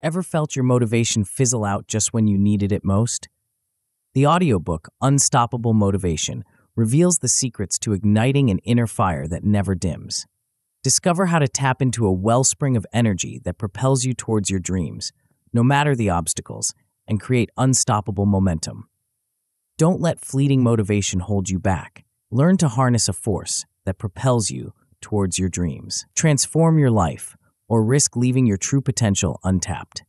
Ever felt your motivation fizzle out just when you needed it most? The audiobook, Unstoppable Motivation, reveals the secrets to igniting an inner fire that never dims. Discover how to tap into a wellspring of energy that propels you towards your dreams, no matter the obstacles, and create unstoppable momentum. Don't let fleeting motivation hold you back. Learn to harness a force that propels you towards your dreams. Transform your life, or risk leaving your true potential untapped.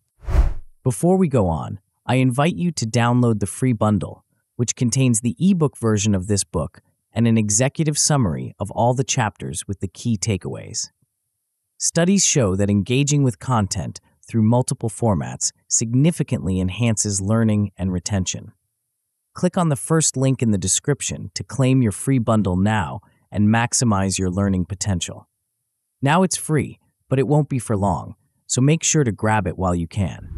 Before we go on, I invite you to download the free bundle, which contains the ebook version of this book and an executive summary of all the chapters with the key takeaways. Studies show that engaging with content through multiple formats significantly enhances learning and retention. Click on the first link in the description to claim your free bundle now and maximize your learning potential. Now it's free, but it won't be for long, so make sure to grab it while you can.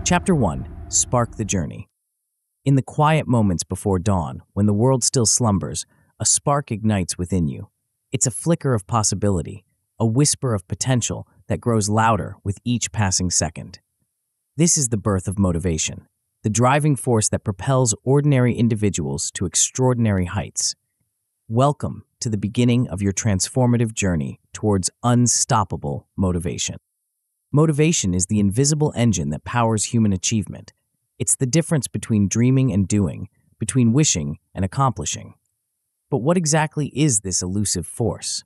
Chapter 1. Spark the Journey. In the quiet moments before dawn, when the world still slumbers, a spark ignites within you. It's a flicker of possibility, a whisper of potential that grows louder with each passing second. This is the birth of motivation, the driving force that propels ordinary individuals to extraordinary heights. Welcome to the beginning of your transformative journey towards unstoppable motivation. Motivation is the invisible engine that powers human achievement. It's the difference between dreaming and doing, between wishing and accomplishing. But what exactly is this elusive force?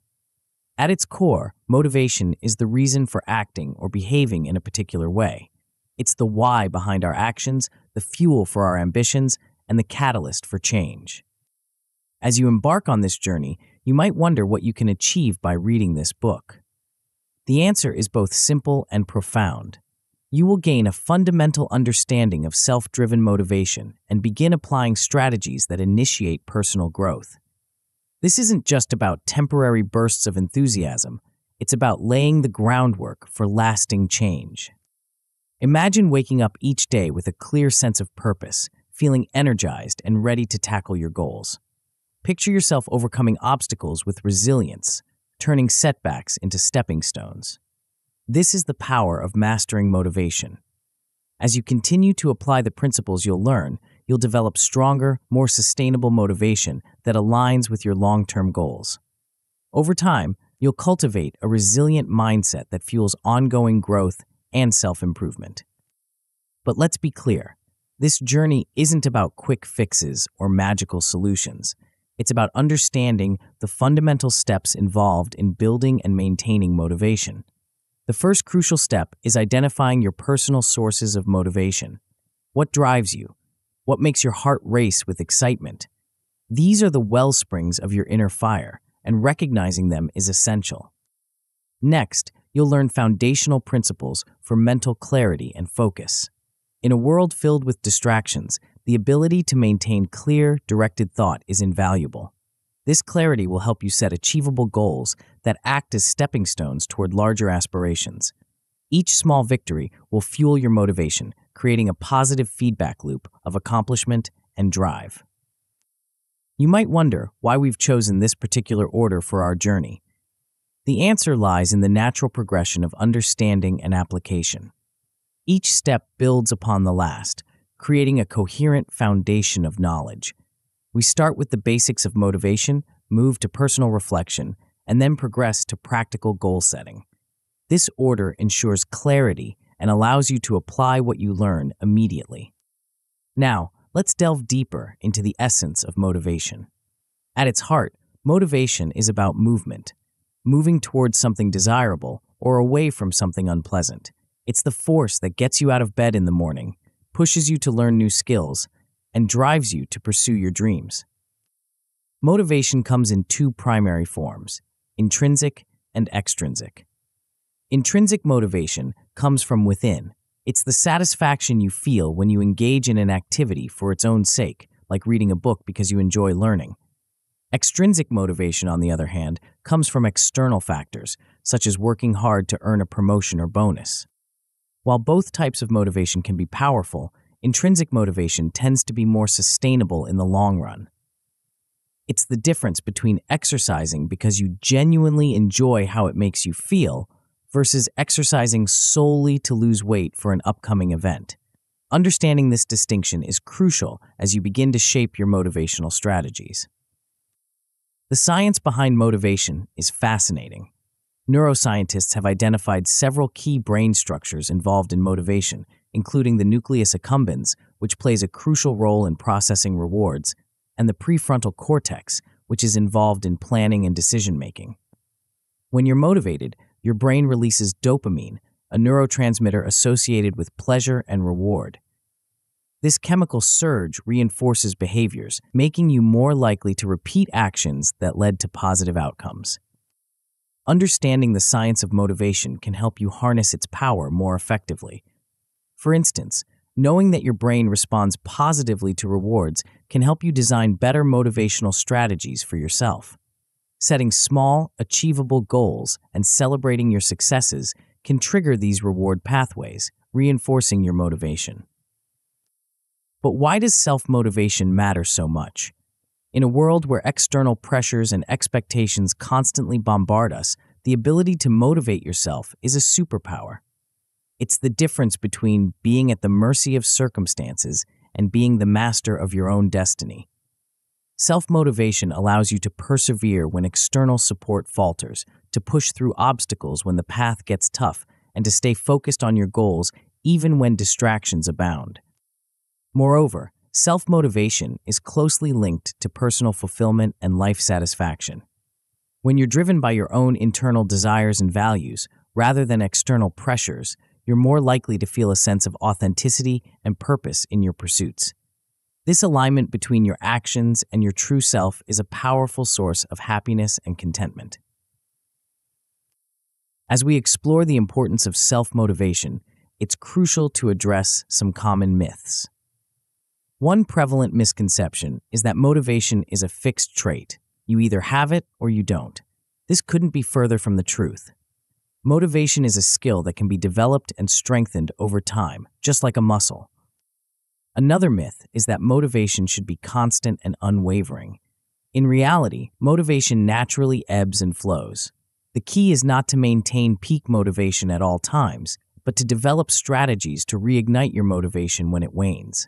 At its core, motivation is the reason for acting or behaving in a particular way. It's the why behind our actions, the fuel for our ambitions, and the catalyst for change. As you embark on this journey, you might wonder what you can achieve by reading this book. The answer is both simple and profound. You will gain a fundamental understanding of self-driven motivation and begin applying strategies that initiate personal growth. This isn't just about temporary bursts of enthusiasm, it's about laying the groundwork for lasting change. Imagine waking up each day with a clear sense of purpose, feeling energized and ready to tackle your goals. Picture yourself overcoming obstacles with resilience, turning setbacks into stepping stones. This is the power of mastering motivation. As you continue to apply the principles you'll learn, you'll develop stronger, more sustainable motivation that aligns with your long-term goals. Over time, you'll cultivate a resilient mindset that fuels ongoing growth and self-improvement. But let's be clear, this journey isn't about quick fixes or magical solutions. It's about understanding the fundamental steps involved in building and maintaining motivation. The first crucial step is identifying your personal sources of motivation. What drives you? What makes your heart race with excitement? These are the well springs of your inner fire, and recognizing them is essential. Next, you'll learn foundational principles for mental clarity and focus. In a world filled with distractions, the ability to maintain clear, directed thought is invaluable. This clarity will help you set achievable goals that act as stepping stones toward larger aspirations. Each small victory will fuel your motivation, creating a positive feedback loop of accomplishment and drive. You might wonder why we've chosen this particular order for our journey. The answer lies in the natural progression of understanding and application. Each step builds upon the last, creating a coherent foundation of knowledge. We start with the basics of motivation, move to personal reflection, and then progress to practical goal setting. This order ensures clarity and allows you to apply what you learn immediately. Now, let's delve deeper into the essence of motivation. At its heart, motivation is about movement, moving towards something desirable or away from something unpleasant. It's the force that gets you out of bed in the morning, pushes you to learn new skills, and drives you to pursue your dreams. Motivation comes in two primary forms, intrinsic and extrinsic. Intrinsic motivation comes from within. It's the satisfaction you feel when you engage in an activity for its own sake, like reading a book because you enjoy learning. Extrinsic motivation, on the other hand, comes from external factors, such as working hard to earn a promotion or bonus. While both types of motivation can be powerful, intrinsic motivation tends to be more sustainable in the long run. It's the difference between exercising because you genuinely enjoy how it makes you feel versus exercising solely to lose weight for an upcoming event. Understanding this distinction is crucial as you begin to shape your motivational strategies. The science behind motivation is fascinating. Neuroscientists have identified several key brain structures involved in motivation, including the nucleus accumbens, which plays a crucial role in processing rewards, and the prefrontal cortex, which is involved in planning and decision-making. When you're motivated, your brain releases dopamine, a neurotransmitter associated with pleasure and reward. This chemical surge reinforces behaviors, making you more likely to repeat actions that led to positive outcomes. Understanding the science of motivation can help you harness its power more effectively. For instance, knowing that your brain responds positively to rewards can help you design better motivational strategies for yourself. Setting small, achievable goals and celebrating your successes can trigger these reward pathways, reinforcing your motivation. But why does self-motivation matter so much? In a world where external pressures and expectations constantly bombard us, the ability to motivate yourself is a superpower. It's the difference between being at the mercy of circumstances and being the master of your own destiny. Self-motivation allows you to persevere when external support falters, to push through obstacles when the path gets tough, and to stay focused on your goals even when distractions abound. Moreover, self-motivation is closely linked to personal fulfillment and life satisfaction. When you're driven by your own internal desires and values, rather than external pressures, you're more likely to feel a sense of authenticity and purpose in your pursuits. This alignment between your actions and your true self is a powerful source of happiness and contentment. As we explore the importance of self-motivation, it's crucial to address some common myths. One prevalent misconception is that motivation is a fixed trait. You either have it or you don't. This couldn't be further from the truth. Motivation is a skill that can be developed and strengthened over time, just like a muscle. Another myth is that motivation should be constant and unwavering. In reality, motivation naturally ebbs and flows. The key is not to maintain peak motivation at all times, but to develop strategies to reignite your motivation when it wanes.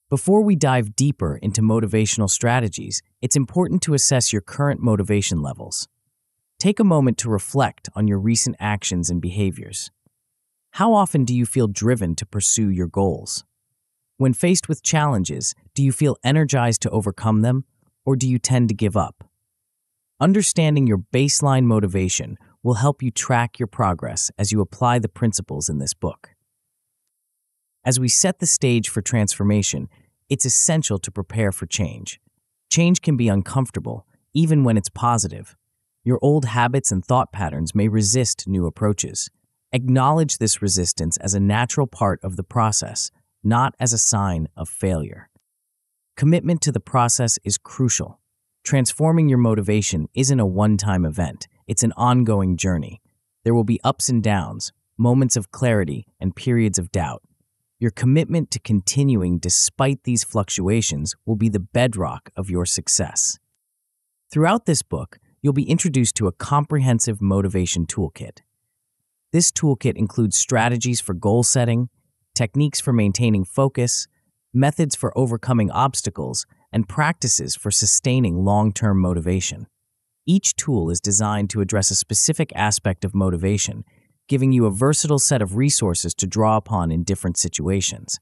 Before we dive deeper into motivational strategies, it's important to assess your current motivation levels. Take a moment to reflect on your recent actions and behaviors. How often do you feel driven to pursue your goals? When faced with challenges, do you feel energized to overcome them, or do you tend to give up? Understanding your baseline motivation will help you track your progress as you apply the principles in this book. As we set the stage for transformation, it's essential to prepare for change. Change can be uncomfortable, even when it's positive. Your old habits and thought patterns may resist new approaches. Acknowledge this resistance as a natural part of the process, not as a sign of failure. Commitment to the process is crucial. Transforming your motivation isn't a one-time event, it's an ongoing journey. There will be ups and downs, moments of clarity, and periods of doubt. Your commitment to continuing despite these fluctuations will be the bedrock of your success. Throughout this book, you'll be introduced to a comprehensive motivation toolkit. This toolkit includes strategies for goal setting, techniques for maintaining focus, methods for overcoming obstacles, and practices for sustaining long-term motivation. Each tool is designed to address a specific aspect of motivation, giving you a versatile set of resources to draw upon in different situations.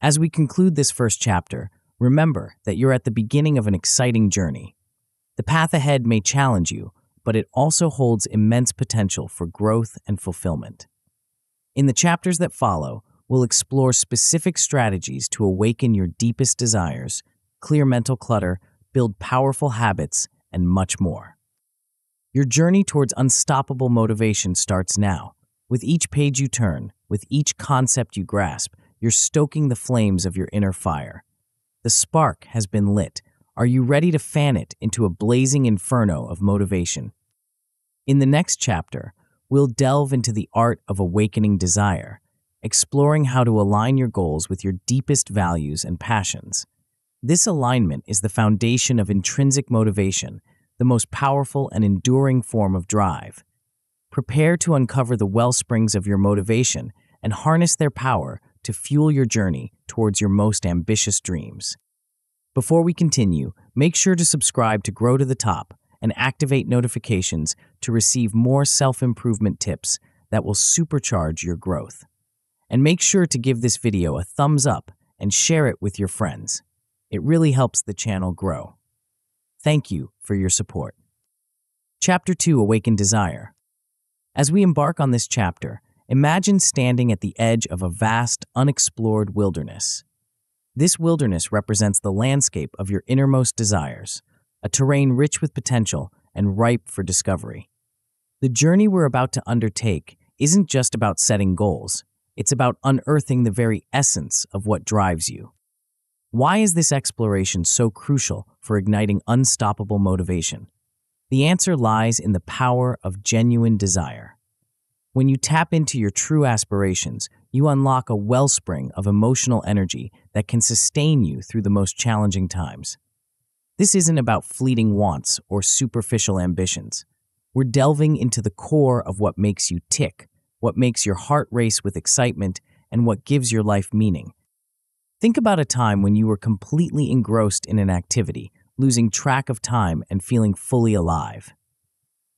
As we conclude this first chapter, remember that you're at the beginning of an exciting journey. The path ahead may challenge you, but it also holds immense potential for growth and fulfillment. In the chapters that follow, we'll explore specific strategies to awaken your deepest desires, clear mental clutter, build powerful habits, and much more. Your journey towards unstoppable motivation starts now. With each page you turn, with each concept you grasp, you're stoking the flames of your inner fire. The spark has been lit. Are you ready to fan it into a blazing inferno of motivation? In the next chapter, we'll delve into the art of awakening desire, exploring how to align your goals with your deepest values and passions. This alignment is the foundation of intrinsic motivation, the most powerful and enduring form of drive. Prepare to uncover the wellsprings of your motivation and harness their power to fuel your journey towards your most ambitious dreams. Before we continue, make sure to subscribe to Grow to the Top and activate notifications to receive more self-improvement tips that will supercharge your growth. And make sure to give this video a thumbs up and share it with your friends. It really helps the channel grow. Thank you for your support. Chapter 2: Awaken Desire. As we embark on this chapter, imagine standing at the edge of a vast, unexplored wilderness. This wilderness represents the landscape of your innermost desires, a terrain rich with potential and ripe for discovery. The journey we're about to undertake isn't just about setting goals, it's about unearthing the very essence of what drives you. Why is this exploration so crucial for igniting unstoppable motivation? The answer lies in the power of genuine desire. When you tap into your true aspirations, you unlock a wellspring of emotional energy that can sustain you through the most challenging times. This isn't about fleeting wants or superficial ambitions. We're delving into the core of what makes you tick, what makes your heart race with excitement, and what gives your life meaning. Think about a time when you were completely engrossed in an activity, losing track of time and feeling fully alive.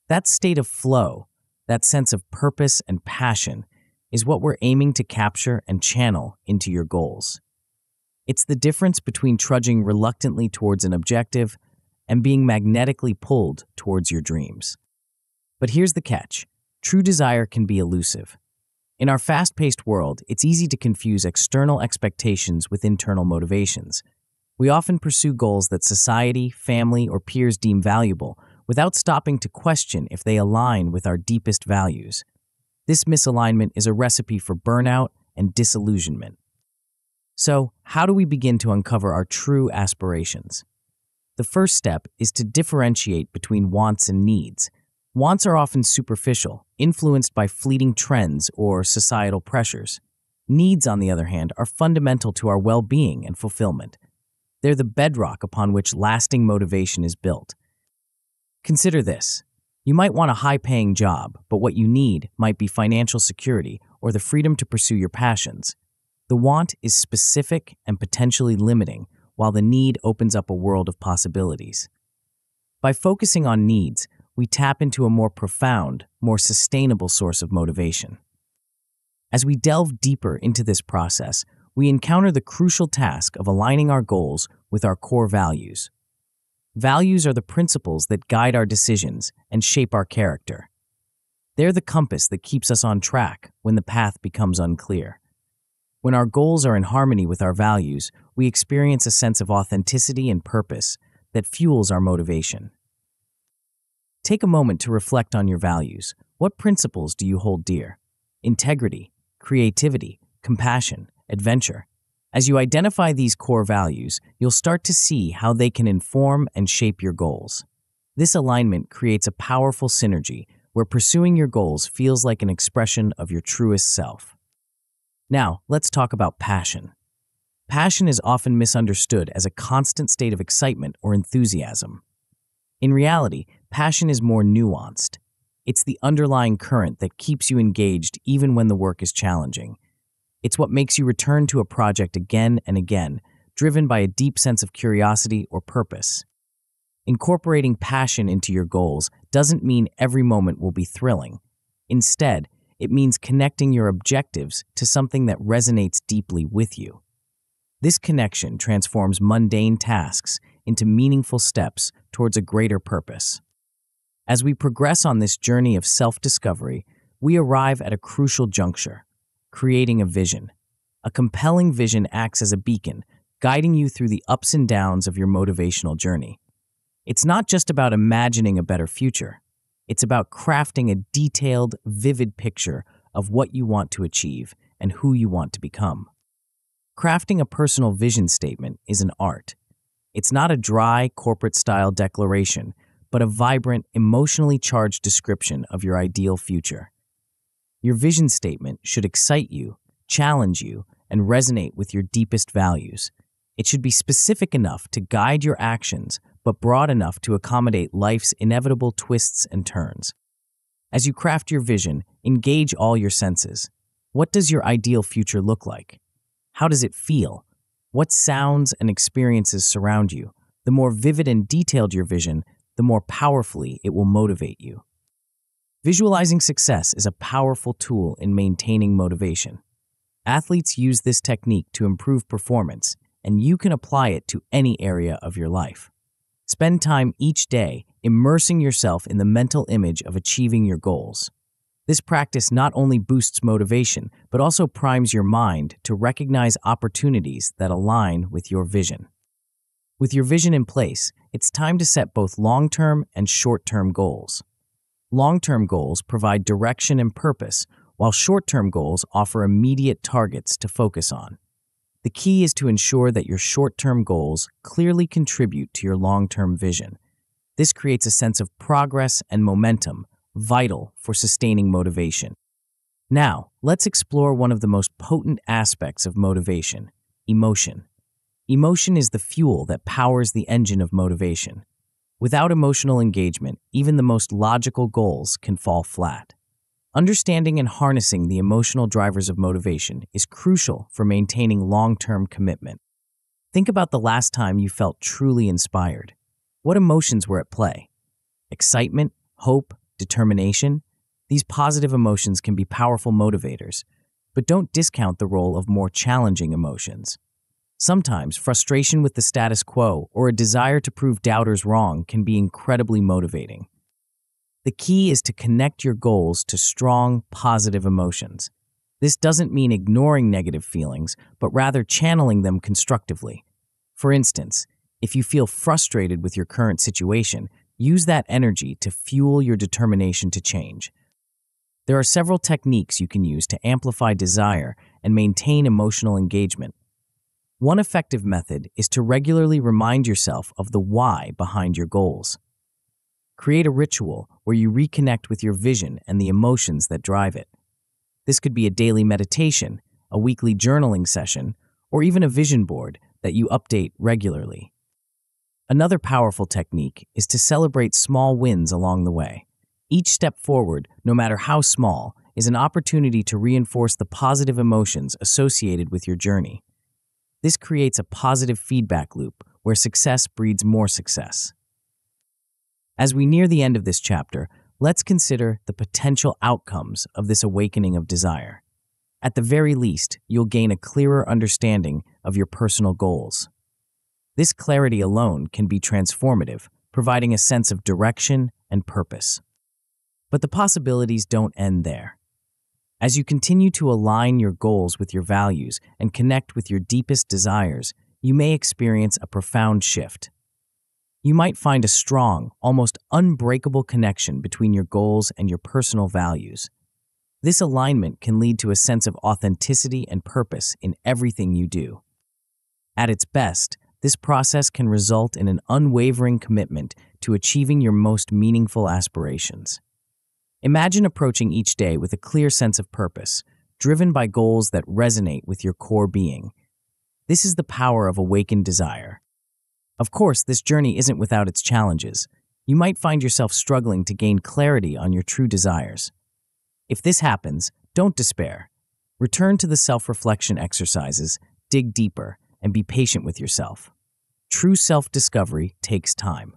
That state of flow, that sense of purpose and passion, is what we're aiming to capture and channel into your goals. It's the difference between trudging reluctantly towards an objective and being magnetically pulled towards your dreams. But here's the catch: true desire can be elusive. In our fast-paced world, it's easy to confuse external expectations with internal motivations. We often pursue goals that society, family, or peers deem valuable without stopping to question if they align with our deepest values. This misalignment is a recipe for burnout and disillusionment. So, how do we begin to uncover our true aspirations? The first step is to differentiate between wants and needs. Wants are often superficial, influenced by fleeting trends or societal pressures. Needs, on the other hand, are fundamental to our well-being and fulfillment. They're the bedrock upon which lasting motivation is built. Consider this. You might want a high-paying job, but what you need might be financial security or the freedom to pursue your passions. The want is specific and potentially limiting, while the need opens up a world of possibilities. By focusing on needs, we tap into a more profound, more sustainable source of motivation. As we delve deeper into this process, we encounter the crucial task of aligning our goals with our core values. Values are the principles that guide our decisions and shape our character. They're the compass that keeps us on track when the path becomes unclear. When our goals are in harmony with our values, we experience a sense of authenticity and purpose that fuels our motivation. Take a moment to reflect on your values. What principles do you hold dear? Integrity, creativity, compassion, adventure. As you identify these core values, you'll start to see how they can inform and shape your goals. This alignment creates a powerful synergy where pursuing your goals feels like an expression of your truest self. Now, let's talk about passion. Passion is often misunderstood as a constant state of excitement or enthusiasm. In reality, passion is more nuanced. It's the underlying current that keeps you engaged even when the work is challenging. It's what makes you return to a project again and again, driven by a deep sense of curiosity or purpose. Incorporating passion into your goals doesn't mean every moment will be thrilling. Instead, it means connecting your objectives to something that resonates deeply with you. This connection transforms mundane tasks into meaningful steps towards a greater purpose. As we progress on this journey of self-discovery, we arrive at a crucial juncture: creating a vision. A compelling vision acts as a beacon, guiding you through the ups and downs of your motivational journey. It's not just about imagining a better future. It's about crafting a detailed, vivid picture of what you want to achieve and who you want to become. Crafting a personal vision statement is an art. It's not a dry, corporate-style declaration, but a vibrant, emotionally charged description of your ideal future. Your vision statement should excite you, challenge you, and resonate with your deepest values. It should be specific enough to guide your actions, but broad enough to accommodate life's inevitable twists and turns. As you craft your vision, engage all your senses. What does your ideal future look like? How does it feel? What sounds and experiences surround you? The more vivid and detailed your vision, the more powerfully it will motivate you. Visualizing success is a powerful tool in maintaining motivation. Athletes use this technique to improve performance, and you can apply it to any area of your life. Spend time each day immersing yourself in the mental image of achieving your goals. This practice not only boosts motivation, but also primes your mind to recognize opportunities that align with your vision. With your vision in place, it's time to set both long-term and short-term goals. Long-term goals provide direction and purpose, while short-term goals offer immediate targets to focus on. The key is to ensure that your short-term goals clearly contribute to your long-term vision. This creates a sense of progress and momentum, vital for sustaining motivation. Now, let's explore one of the most potent aspects of motivation: emotion. Emotion is the fuel that powers the engine of motivation. Without emotional engagement, even the most logical goals can fall flat. Understanding and harnessing the emotional drivers of motivation is crucial for maintaining long-term commitment. Think about the last time you felt truly inspired. What emotions were at play? Excitement, hope, determination? These positive emotions can be powerful motivators, but don't discount the role of more challenging emotions. Sometimes, frustration with the status quo or a desire to prove doubters wrong can be incredibly motivating. The key is to connect your goals to strong, positive emotions. This doesn't mean ignoring negative feelings, but rather channeling them constructively. For instance, if you feel frustrated with your current situation, use that energy to fuel your determination to change. There are several techniques you can use to amplify desire and maintain emotional engagement. One effective method is to regularly remind yourself of the why behind your goals. Create a ritual where you reconnect with your vision and the emotions that drive it. This could be a daily meditation, a weekly journaling session, or even a vision board that you update regularly. Another powerful technique is to celebrate small wins along the way. Each step forward, no matter how small, is an opportunity to reinforce the positive emotions associated with your journey. This creates a positive feedback loop where success breeds more success. As we near the end of this chapter, let's consider the potential outcomes of this awakening of desire. At the very least, you'll gain a clearer understanding of your personal goals. This clarity alone can be transformative, providing a sense of direction and purpose. But the possibilities don't end there. As you continue to align your goals with your values and connect with your deepest desires, you may experience a profound shift. You might find a strong, almost unbreakable connection between your goals and your personal values. This alignment can lead to a sense of authenticity and purpose in everything you do. At its best, this process can result in an unwavering commitment to achieving your most meaningful aspirations. Imagine approaching each day with a clear sense of purpose, driven by goals that resonate with your core being. This is the power of awakened desire. Of course, this journey isn't without its challenges. You might find yourself struggling to gain clarity on your true desires. If this happens, don't despair. Return to the self-reflection exercises, dig deeper, and be patient with yourself. True self-discovery takes time.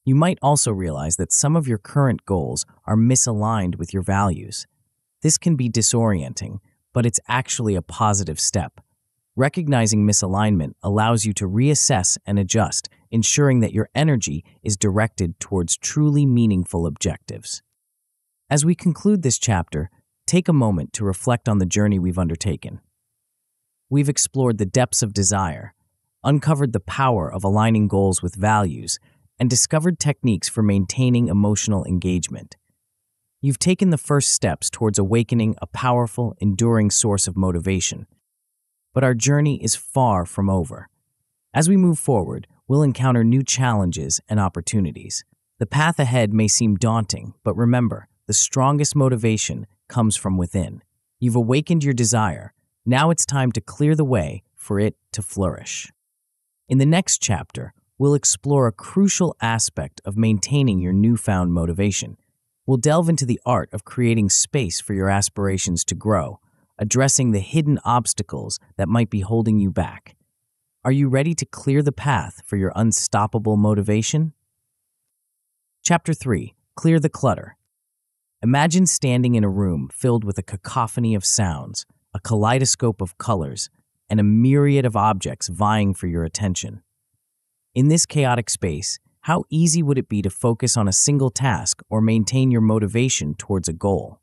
You might also realize that some of your current goals are misaligned with your values. This can be disorienting, but it's actually a positive step. Recognizing misalignment allows you to reassess and adjust, ensuring that your energy is directed towards truly meaningful objectives. As we conclude this chapter, take a moment to reflect on the journey we've undertaken. We've explored the depths of desire, uncovered the power of aligning goals with values, and discovered techniques for maintaining emotional engagement. You've taken the first steps towards awakening a powerful, enduring source of motivation. But our journey is far from over. As we move forward, we'll encounter new challenges and opportunities. The path ahead may seem daunting, but remember, the strongest motivation comes from within. You've awakened your desire. Now it's time to clear the way for it to flourish. In the next chapter, we'll explore a crucial aspect of maintaining your newfound motivation. we'll delve into the art of creating space for your aspirations to grow, addressing the hidden obstacles that might be holding you back. Are you ready to clear the path for your unstoppable motivation? Chapter 3. Clear the clutter. Imagine standing in a room filled with a cacophony of sounds, a kaleidoscope of colors, and a myriad of objects vying for your attention. In this chaotic space, how easy would it be to focus on a single task or maintain your motivation towards a goal?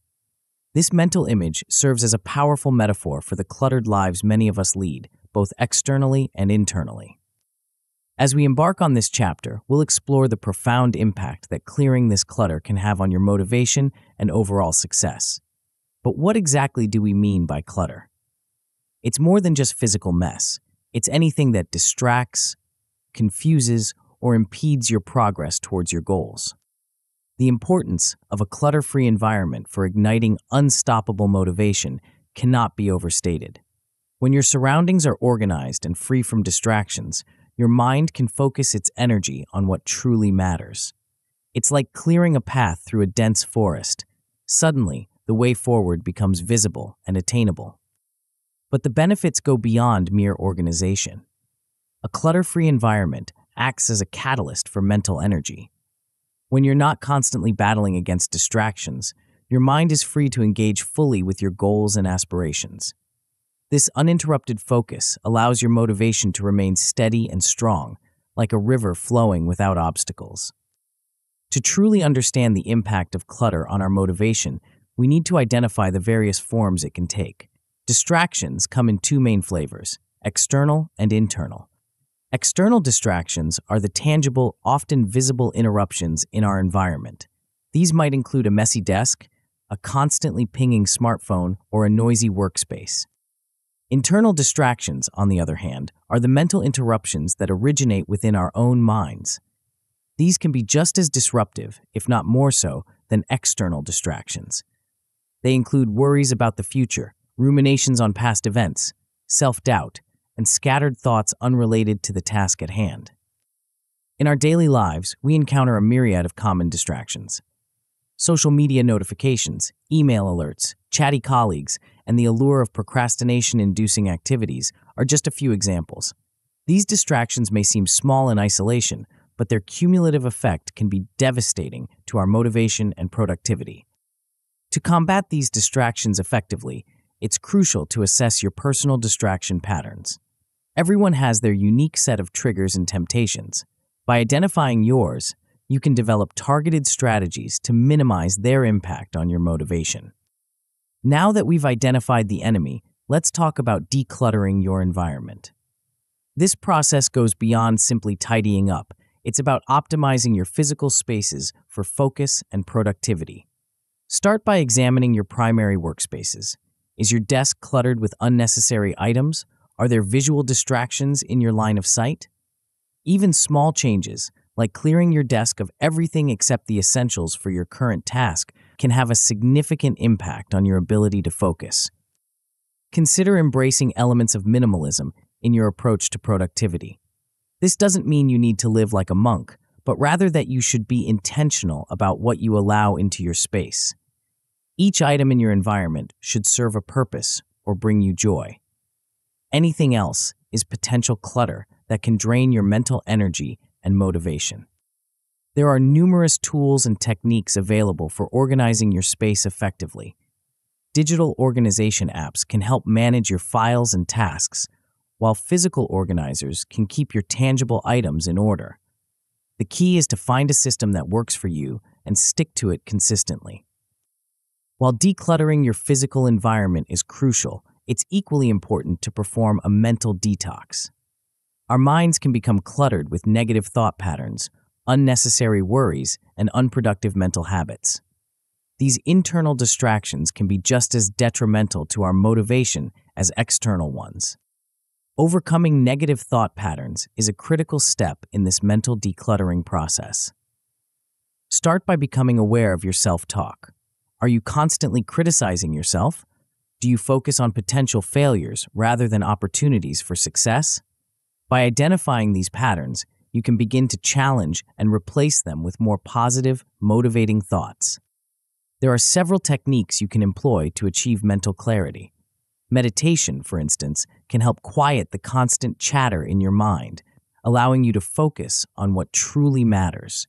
This mental image serves as a powerful metaphor for the cluttered lives many of us lead, both externally and internally. As we embark on this chapter, we'll explore the profound impact that clearing this clutter can have on your motivation and overall success. But what exactly do we mean by clutter? It's more than just physical mess. It's anything that distracts, confuses, or impedes your progress towards your goals. The importance of a clutter-free environment for igniting unstoppable motivation cannot be overstated. When your surroundings are organized and free from distractions, your mind can focus its energy on what truly matters. It's like clearing a path through a dense forest. Suddenly, the way forward becomes visible and attainable. But the benefits go beyond mere organization. A clutter-free environment acts as a catalyst for mental energy. When you're not constantly battling against distractions, your mind is free to engage fully with your goals and aspirations. This uninterrupted focus allows your motivation to remain steady and strong, like a river flowing without obstacles. To truly understand the impact of clutter on our motivation, we need to identify the various forms it can take. Distractions come in two main flavors: external and internal. External distractions are the tangible, often visible interruptions in our environment. These might include a messy desk, a constantly pinging smartphone, or a noisy workspace. Internal distractions, on the other hand, are the mental interruptions that originate within our own minds. These can be just as disruptive, if not more so, than external distractions. They include worries about the future, ruminations on past events, self-doubt, and scattered thoughts unrelated to the task at hand. In our daily lives, we encounter a myriad of common distractions. Social media notifications, email alerts, chatty colleagues, and the allure of procrastination-inducing activities are just a few examples. These distractions may seem small in isolation, but their cumulative effect can be devastating to our motivation and productivity. To combat these distractions effectively, it's crucial to assess your personal distraction patterns. Everyone has their unique set of triggers and temptations. By identifying yours, you can develop targeted strategies to minimize their impact on your motivation. Now that we've identified the enemy, let's talk about decluttering your environment. This process goes beyond simply tidying up. It's about optimizing your physical spaces for focus and productivity. Start by examining your primary workspaces. Is your desk cluttered with unnecessary items? Are there visual distractions in your line of sight? Even small changes, like clearing your desk of everything except the essentials for your current task, can have a significant impact on your ability to focus. Consider embracing elements of minimalism in your approach to productivity. This doesn't mean you need to live like a monk, but rather that you should be intentional about what you allow into your space. Each item in your environment should serve a purpose or bring you joy. Anything else is potential clutter that can drain your mental energy and motivation. There are numerous tools and techniques available for organizing your space effectively. Digital organization apps can help manage your files and tasks, while physical organizers can keep your tangible items in order. The key is to find a system that works for you and stick to it consistently. While decluttering your physical environment is crucial, it's equally important to perform a mental detox. Our minds can become cluttered with negative thought patterns, unnecessary worries, and unproductive mental habits. These internal distractions can be just as detrimental to our motivation as external ones. Overcoming negative thought patterns is a critical step in this mental decluttering process. Start by becoming aware of your self-talk. Are you constantly criticizing yourself? Do you focus on potential failures rather than opportunities for success? By identifying these patterns, you can begin to challenge and replace them with more positive, motivating thoughts. There are several techniques you can employ to achieve mental clarity. Meditation, for instance, can help quiet the constant chatter in your mind, allowing you to focus on what truly matters.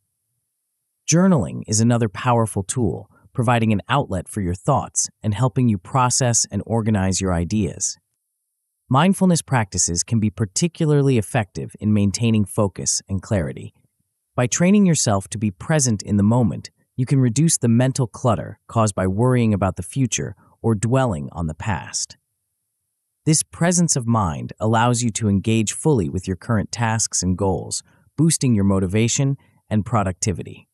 Journaling is another powerful tool, providing an outlet for your thoughts and helping you process and organize your ideas. Mindfulness practices can be particularly effective in maintaining focus and clarity. By training yourself to be present in the moment, you can reduce the mental clutter caused by worrying about the future or dwelling on the past. This presence of mind allows you to engage fully with your current tasks and goals, boosting your motivation and productivity.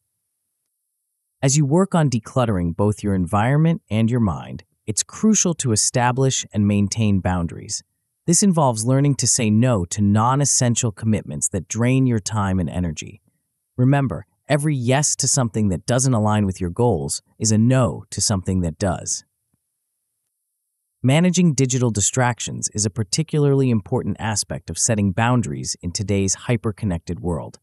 As you work on decluttering both your environment and your mind, it's crucial to establish and maintain boundaries. This involves learning to say no to non-essential commitments that drain your time and energy. Remember, every yes to something that doesn't align with your goals is a no to something that does. Managing digital distractions is a particularly important aspect of setting boundaries in today's hyper-connected world.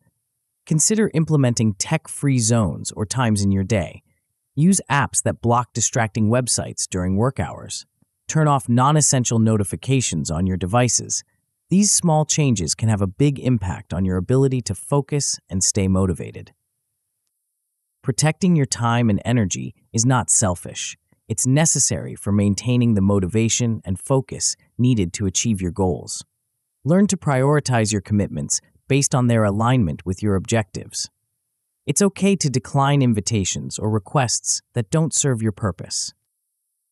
Consider implementing tech-free zones or times in your day. Use apps that block distracting websites during work hours. Turn off non-essential notifications on your devices. These small changes can have a big impact on your ability to focus and stay motivated. Protecting your time and energy is not selfish. It's necessary for maintaining the motivation and focus needed to achieve your goals. Learn to prioritize your commitments based on their alignment with your objectives. It's okay to decline invitations or requests that don't serve your purpose.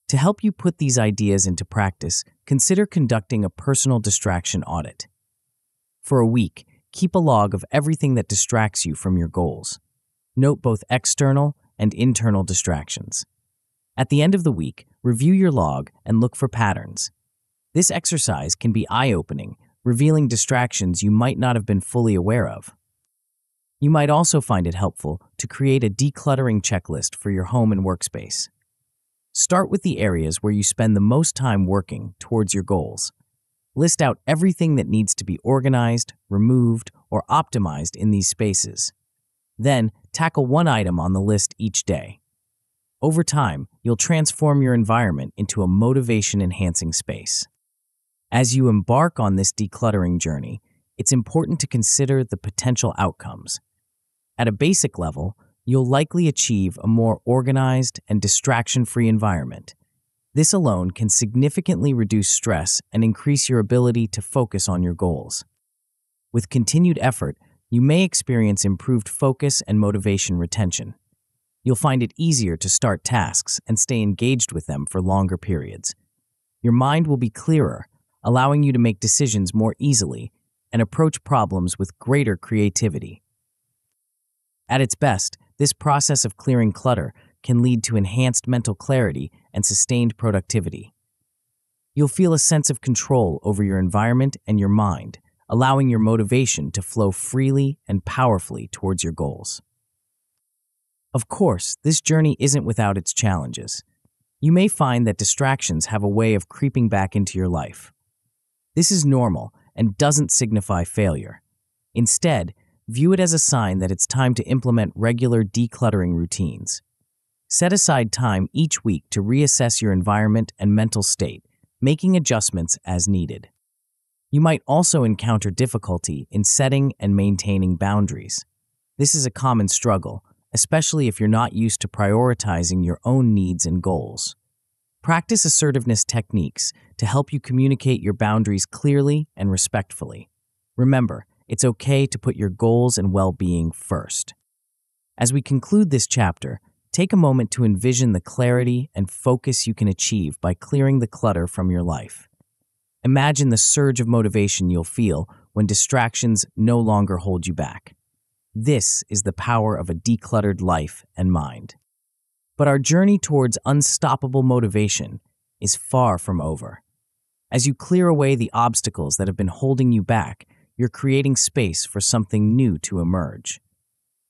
To help you put these ideas into practice, consider conducting a personal distraction audit. For a week, keep a log of everything that distracts you from your goals. Note both external and internal distractions. At the end of the week, review your log and look for patterns. This exercise can be eye-opening, revealing distractions you might not have been fully aware of. You might also find it helpful to create a decluttering checklist for your home and workspace. Start with the areas where you spend the most time working towards your goals. List out everything that needs to be organized, removed, or optimized in these spaces. Then, tackle one item on the list each day. Over time, you'll transform your environment into a motivation-enhancing space. As you embark on this decluttering journey, it's important to consider the potential outcomes. At a basic level, you'll likely achieve a more organized and distraction-free environment. This alone can significantly reduce stress and increase your ability to focus on your goals. With continued effort, you may experience improved focus and motivation retention. You'll find it easier to start tasks and stay engaged with them for longer periods. Your mind will be clearer, allowing you to make decisions more easily and approach problems with greater creativity. At its best, this process of clearing clutter can lead to enhanced mental clarity and sustained productivity. You'll feel a sense of control over your environment and your mind, allowing your motivation to flow freely and powerfully towards your goals. Of course, this journey isn't without its challenges. You may find that distractions have a way of creeping back into your life. This is normal and doesn't signify failure. Instead, view it as a sign that it's time to implement regular decluttering routines. Set aside time each week to reassess your environment and mental state, making adjustments as needed. You might also encounter difficulty in setting and maintaining boundaries. This is a common struggle, especially if you're not used to prioritizing your own needs and goals. Practice assertiveness techniques to help you communicate your boundaries clearly and respectfully. Remember, it's okay to put your goals and well-being first. As we conclude this chapter, take a moment to envision the clarity and focus you can achieve by clearing the clutter from your life. Imagine the surge of motivation you'll feel when distractions no longer hold you back. This is the power of a decluttered life and mind. But our journey towards unstoppable motivation is far from over. As you clear away the obstacles that have been holding you back, you're creating space for something new to emerge.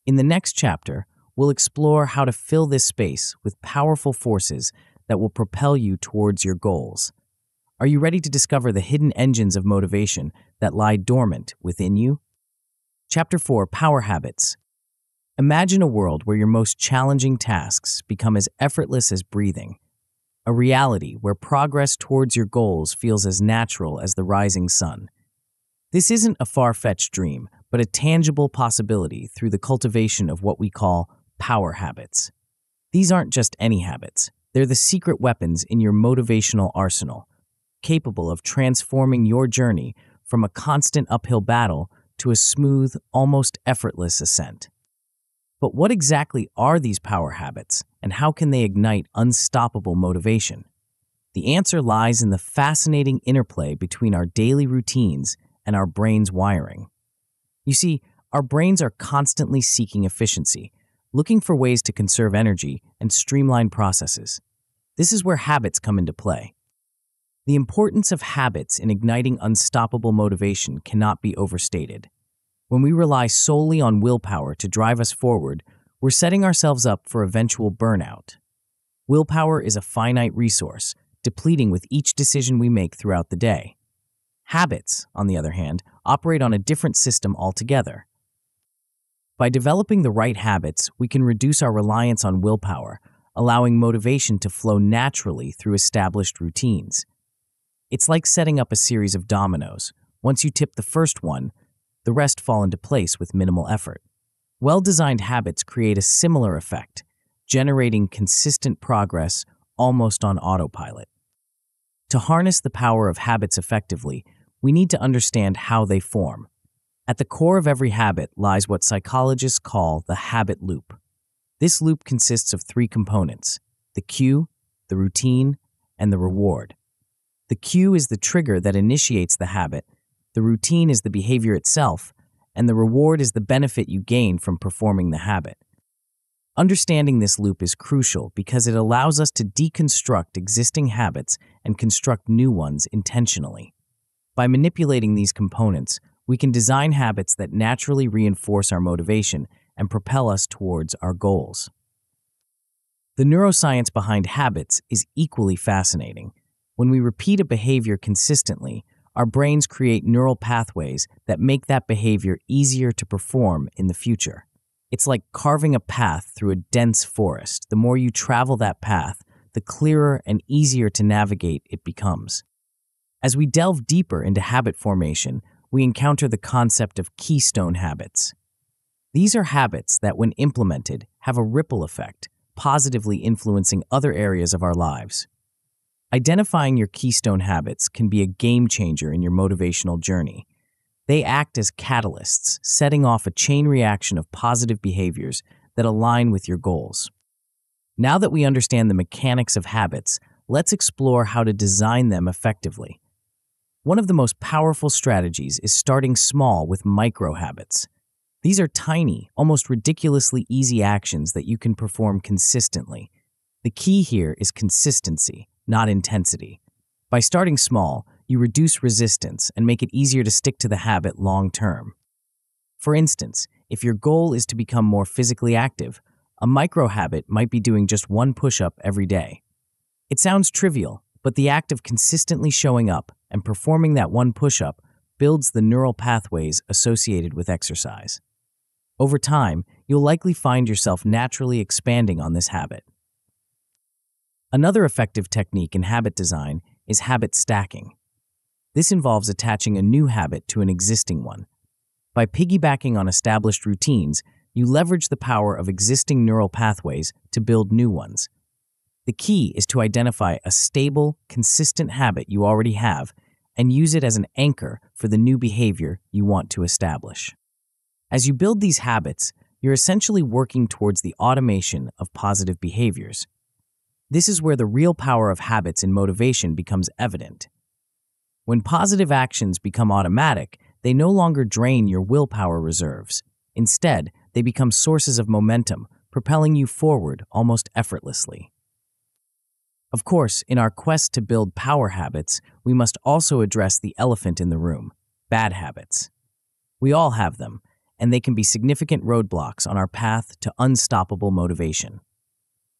In the next chapter, we'll explore how to fill this space with powerful forces that will propel you towards your goals. Are you ready to discover the hidden engines of motivation that lie dormant within you? Chapter 4, Power Habits. Imagine a world where your most challenging tasks become as effortless as breathing, a reality where progress towards your goals feels as natural as the rising sun. This isn't a far-fetched dream, but a tangible possibility through the cultivation of what we call power habits. These aren't just any habits. They're the secret weapons in your motivational arsenal, capable of transforming your journey from a constant uphill battle to a smooth, almost effortless ascent. But what exactly are these power habits, and how can they ignite unstoppable motivation? The answer lies in the fascinating interplay between our daily routines and our brain's wiring. You see, our brains are constantly seeking efficiency, looking for ways to conserve energy and streamline processes. This is where habits come into play. The importance of habits in igniting unstoppable motivation cannot be overstated. When we rely solely on willpower to drive us forward, we're setting ourselves up for eventual burnout. Willpower is a finite resource, depleting with each decision we make throughout the day. Habits, on the other hand, operate on a different system altogether. By developing the right habits, we can reduce our reliance on willpower, allowing motivation to flow naturally through established routines. It's like setting up a series of dominoes. Once you tip the first one, the rest fall into place with minimal effort. Well-designed habits create a similar effect, generating consistent progress almost on autopilot. To harness the power of habits effectively, we need to understand how they form. At the core of every habit lies what psychologists call the habit loop. This loop consists of three components: the cue, the routine, and the reward. The cue is the trigger that initiates the habit, the routine is the behavior itself, and the reward is the benefit you gain from performing the habit. Understanding this loop is crucial because it allows us to deconstruct existing habits and construct new ones intentionally. By manipulating these components, we can design habits that naturally reinforce our motivation and propel us towards our goals. The neuroscience behind habits is equally fascinating. When we repeat a behavior consistently, our brains create neural pathways that make that behavior easier to perform in the future. It's like carving a path through a dense forest. The more you travel that path, the clearer and easier to navigate it becomes. As we delve deeper into habit formation, we encounter the concept of keystone habits. These are habits that, when implemented, have a ripple effect, positively influencing other areas of our lives. Identifying your keystone habits can be a game changer in your motivational journey. They act as catalysts, setting off a chain reaction of positive behaviors that align with your goals. Now that we understand the mechanics of habits, let's explore how to design them effectively. One of the most powerful strategies is starting small with micro habits. These are tiny, almost ridiculously easy actions that you can perform consistently. The key here is consistency, not intensity. By starting small, you reduce resistance and make it easier to stick to the habit long term. For instance, if your goal is to become more physically active, a micro habit might be doing just one push-up every day. It sounds trivial, but the act of consistently showing up and performing that one push-up builds the neural pathways associated with exercise. Over time, you'll likely find yourself naturally expanding on this habit. Another effective technique in habit design is habit stacking. This involves attaching a new habit to an existing one. By piggybacking on established routines, you leverage the power of existing neural pathways to build new ones. The key is to identify a stable, consistent habit you already have and use it as an anchor for the new behavior you want to establish. As you build these habits, you're essentially working towards the automation of positive behaviors. This is where the real power of habits in motivation becomes evident. When positive actions become automatic, they no longer drain your willpower reserves. Instead, they become sources of momentum, propelling you forward almost effortlessly. Of course, in our quest to build power habits, we must also address the elephant in the room: bad habits. We all have them, and they can be significant roadblocks on our path to unstoppable motivation.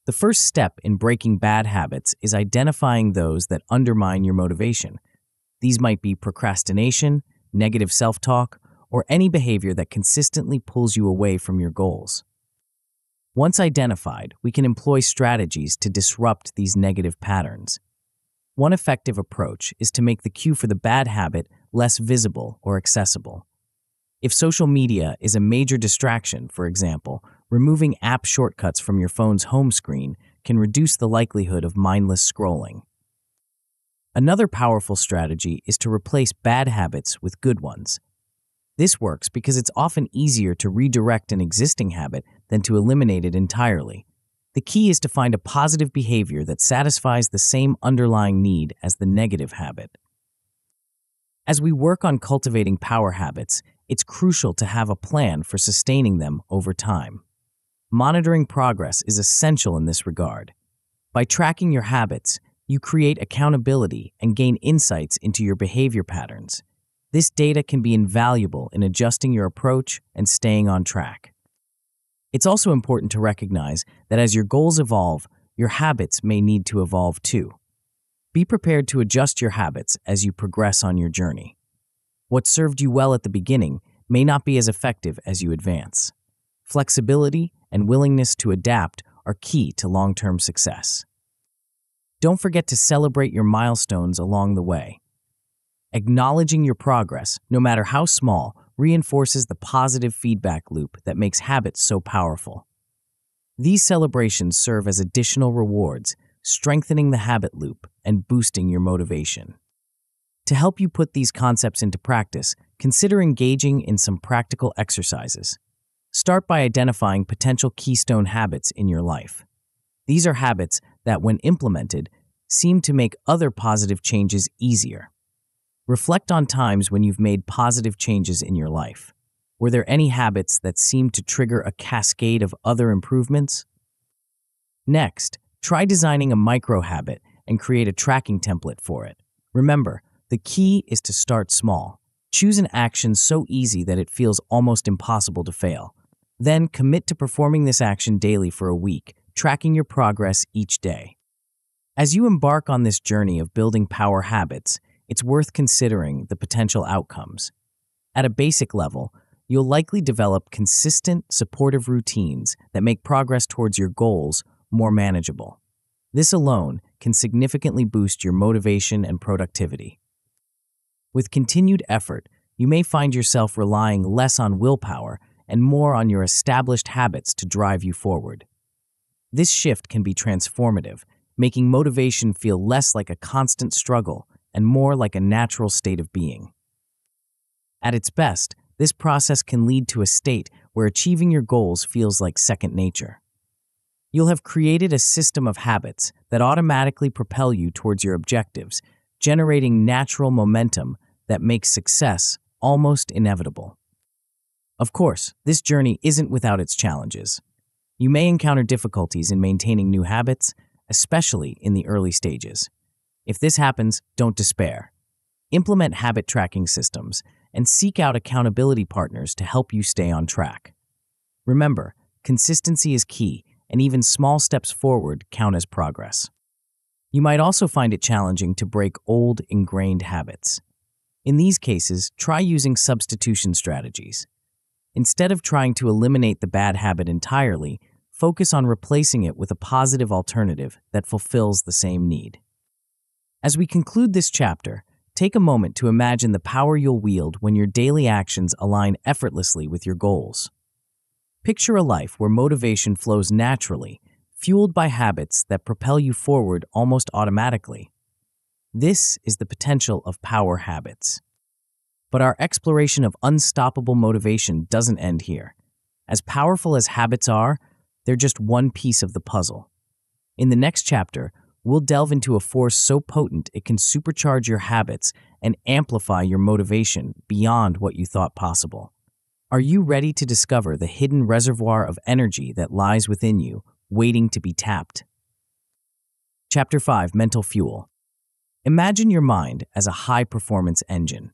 The first step in breaking bad habits is identifying those that undermine your motivation. These might be procrastination, negative self-talk, or any behavior that consistently pulls you away from your goals. Once identified, we can employ strategies to disrupt these negative patterns. One effective approach is to make the cue for the bad habit less visible or accessible. If social media is a major distraction, for example, removing app shortcuts from your phone's home screen can reduce the likelihood of mindless scrolling. Another powerful strategy is to replace bad habits with good ones. This works because it's often easier to redirect an existing habit than to eliminate it entirely. The key is to find a positive behavior that satisfies the same underlying need as the negative habit. As we work on cultivating power habits, it's crucial to have a plan for sustaining them over time. Monitoring progress is essential in this regard. By tracking your habits, you create accountability and gain insights into your behavior patterns. This data can be invaluable in adjusting your approach and staying on track. It's also important to recognize that as your goals evolve, your habits may need to evolve too. Be prepared to adjust your habits as you progress on your journey. What served you well at the beginning may not be as effective as you advance. Flexibility and willingness to adapt are key to long-term success. Don't forget to celebrate your milestones along the way. Acknowledging your progress, no matter how small, reinforces the positive feedback loop that makes habits so powerful. These celebrations serve as additional rewards, strengthening the habit loop and boosting your motivation. To help you put these concepts into practice, consider engaging in some practical exercises. Start by identifying potential keystone habits in your life. These are habits that, when implemented, seem to make other positive changes easier. Reflect on times when you've made positive changes in your life. Were there any habits that seemed to trigger a cascade of other improvements? Next, try designing a micro-habit and create a tracking template for it. Remember, the key is to start small. Choose an action so easy that it feels almost impossible to fail. Then commit to performing this action daily for a week, tracking your progress each day. As you embark on this journey of building power habits, it's worth considering the potential outcomes. At a basic level, you'll likely develop consistent, supportive routines that make progress towards your goals more manageable. This alone can significantly boost your motivation and productivity. With continued effort, you may find yourself relying less on willpower and more on your established habits to drive you forward. This shift can be transformative, making motivation feel less like a constant struggle and more like a natural state of being. At its best, this process can lead to a state where achieving your goals feels like second nature. You'll have created a system of habits that automatically propel you towards your objectives, generating natural momentum that makes success almost inevitable. Of course, this journey isn't without its challenges. You may encounter difficulties in maintaining new habits, especially in the early stages. If this happens, don't despair. Implement habit tracking systems and seek out accountability partners to help you stay on track. Remember, consistency is key, and even small steps forward count as progress. You might also find it challenging to break old, ingrained habits. In these cases, try using substitution strategies. Instead of trying to eliminate the bad habit entirely, focus on replacing it with a positive alternative that fulfills the same need. As we conclude this chapter, take a moment to imagine the power you'll wield when your daily actions align effortlessly with your goals. Picture a life where motivation flows naturally, fueled by habits that propel you forward almost automatically. This is the potential of power habits. But our exploration of unstoppable motivation doesn't end here. As powerful as habits are, they're just one piece of the puzzle. In the next chapter, we'll delve into a force so potent it can supercharge your habits and amplify your motivation beyond what you thought possible. Are you ready to discover the hidden reservoir of energy that lies within you, waiting to be tapped? Chapter 5: Mental Fuel. Imagine your mind as a high-performance engine.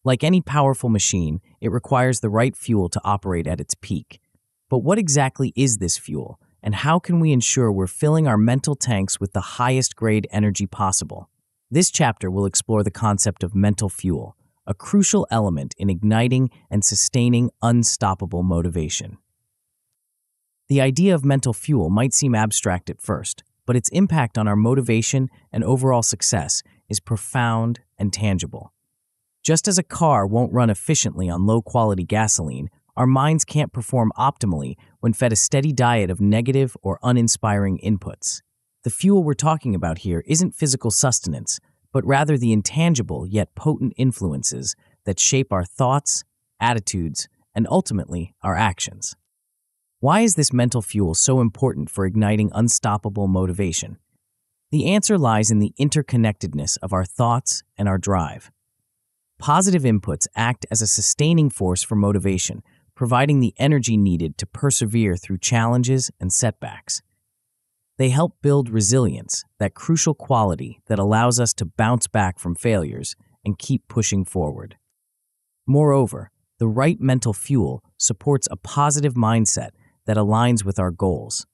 Like any powerful machine, it requires the right fuel to operate at its peak. But what exactly is this fuel, and how can we ensure we're filling our mental tanks with the highest grade energy possible? This chapter will explore the concept of mental fuel, a crucial element in igniting and sustaining unstoppable motivation. The idea of mental fuel might seem abstract at first, but its impact on our motivation and overall success is profound and tangible. Just as a car won't run efficiently on low-quality gasoline, our minds can't perform optimally when fed a steady diet of negative or uninspiring inputs. The fuel we're talking about here isn't physical sustenance, but rather the intangible yet potent influences that shape our thoughts, attitudes, and ultimately our actions. Why is this mental fuel so important for igniting unstoppable motivation? The answer lies in the interconnectedness of our thoughts and our drive. Positive inputs act as a sustaining force for motivation, providing the energy needed to persevere through challenges and setbacks. They help build resilience, that crucial quality that allows us to bounce back from failures and keep pushing forward. Moreover, the right mental fuel supports a positive mindset that aligns with our goals.